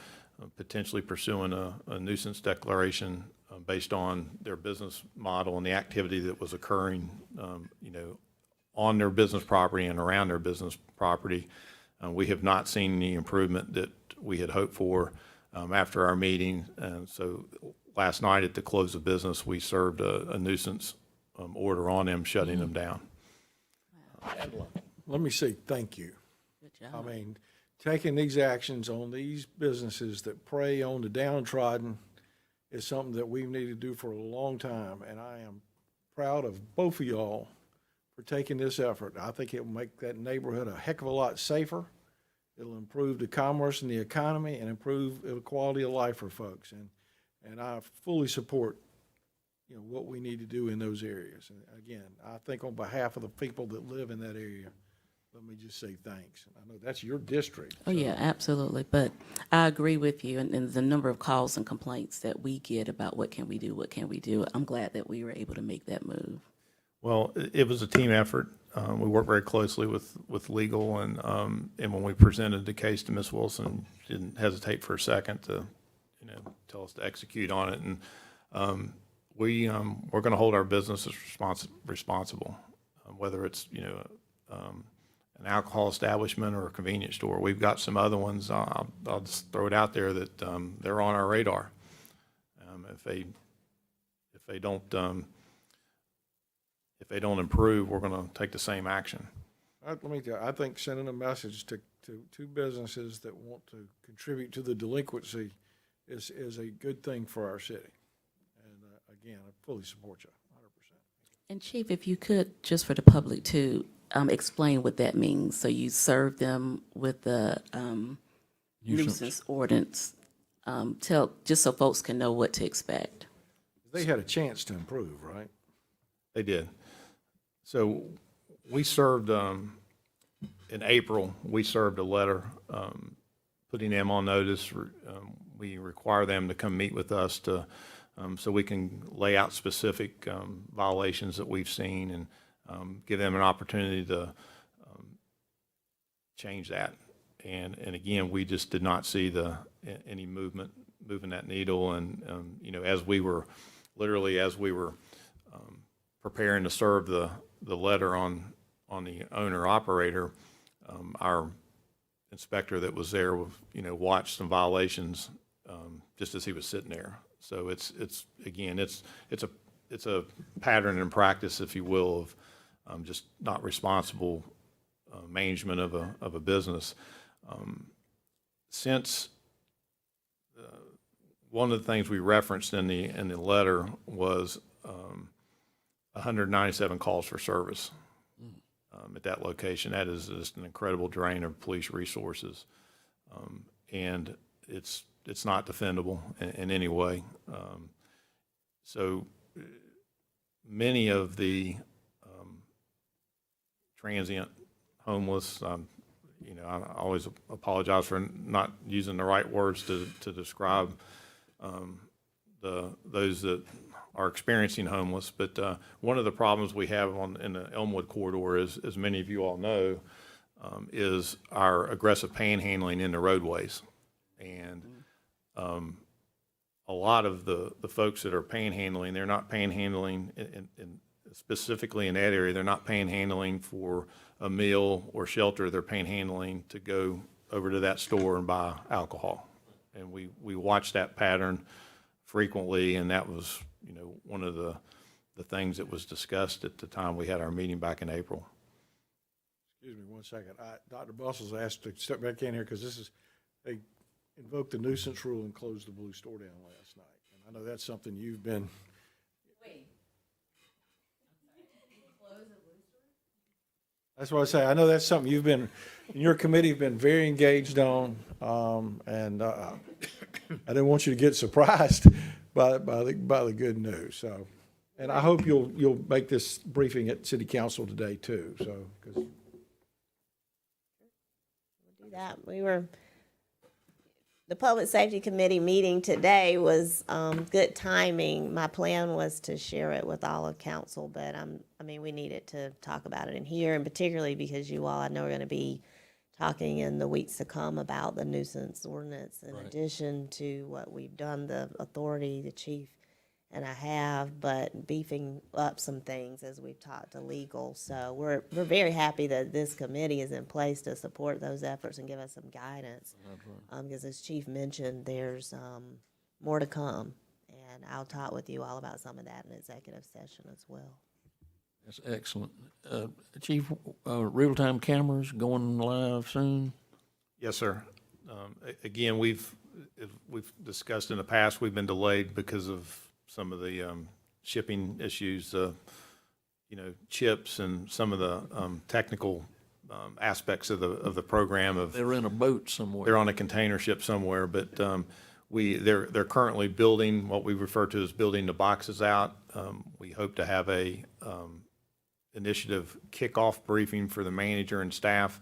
potentially pursuing a nuisance declaration based on their business model and the activity that was occurring, on their business property and around their business property. We have not seen any improvement that we had hoped for after our meeting. And so last night at the close of business, we served a nuisance order on them, shutting them down. Let me say thank you. Good job. I mean, taking these actions on these businesses that prey on the downtrodden is something that we've needed to do for a long time, and I am proud of both of y'all for taking this effort. I think it will make that neighborhood a heck of a lot safer. It'll improve the commerce and the economy and improve the quality of life for folks, and I fully support what we need to do in those areas. And again, I think on behalf of the people that live in that area, let me just say thanks. I know that's your district. Oh, yeah, absolutely. But I agree with you, and the number of calls and complaints that we get about what can we do, I'm glad that we were able to make that move. Well, it was a team effort. We worked very closely with legal, and when we presented the case to Ms. Wilson, she didn't hesitate for a second to, tell us to execute on it. And we're going to hold our businesses responsible, whether it's an alcohol establishment or a convenience store. We've got some other ones. I'll just throw it out there that they're on our radar. If they don't improve, we're going to take the same action. Let me tell you, I think sending a message to businesses that want to contribute to the delinquency is a good thing for our city. And again, I fully support you 100%. And Chief, if you could, just for the public too, explain what that means. So you serve them with the nuisance ordinance. Just so folks can know what to expect. They had a chance to improve, right? They did. So we served, in April, we served a letter putting them on notice. We require them to come meet with us so we can lay out specific violations that we've seen and give them an opportunity to change that. And again, we just did not see any moving that needle. And as we were preparing to serve the letter on the owner operator, our inspector that was there, watched some violations just as he was sitting there. So again, it's a pattern and practice, if you will, of just not responsible management of a business. Since one of the things we referenced in the letter was 197 calls for service at that location. That is just an incredible drain of police resources, and it's not defendable in any way. So many of the transient homeless, I always apologize for not using the right words to describe those that are experiencing homeless. But one of the problems we have in the Elmwood corridor is, as many of you all know, is our aggressive panhandling in the roadways. And a lot of the folks that are panhandling, they're not panhandling specifically in that area. They're not panhandling for a meal or shelter. They're panhandling to go over to that store and buy alcohol. And we watch that pattern frequently, and that was, one of the things that was discussed at the time we had our meeting back in April. Excuse me 1 second. Dr. Bustle's asked to step back in here because they invoked the nuisance rule and closed the Blue Store down last night. And I know that's something you've been. Wait. That's what I say. I know that's something you've been, your committee have been very engaged on, and I didn't want you to get surprised by the good news. So, and I hope you'll make this briefing at City Council today too. So, because We'll do that. The Public Safety Committee meeting today was good timing. My plan was to share it with all of council, but we needed to talk about it in here, and particularly because you all, I know, are going to be talking in the weeks to come about the nuisance ordinance in addition to what we've done, the authority, the chief and I have, but beefing up some things as we've talked to legal. So we're very happy that this committee is in place to support those efforts and give us some guidance. Because as Chief mentioned, there's more to come, and I'll talk with you all about some of that in executive session as well. That's excellent. Chief, real-time cameras going live soon? Yes, sir. Again, we've discussed in the past, we've been delayed because of some of the shipping issues, chips and some of the technical aspects of the program. They're in a boat somewhere. They're on a container ship somewhere, but they're currently building what we refer to as building the boxes out. We hope to have a initiative kickoff briefing for the manager and staff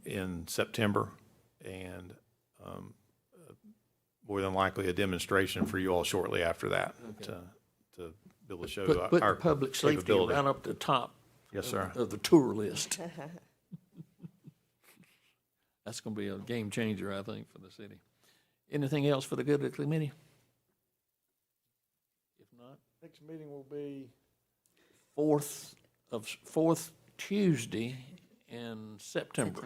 in September, and more than likely a demonstration for you all shortly after that to be able to show Put our the public safety capability. right up the top. Yes, sir. Of the tour list. That's going to be a game changer, I think, for the city. Anything else for the good of the committee? If not, next meeting will be fourth Tuesday in September.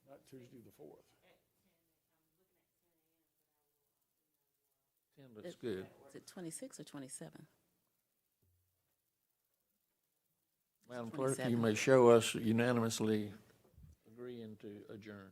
not Tuesday the 4th. 10 looks good. Is it 26 or 27? Madam Clerk, you may show us unanimously agreeing to adjourn.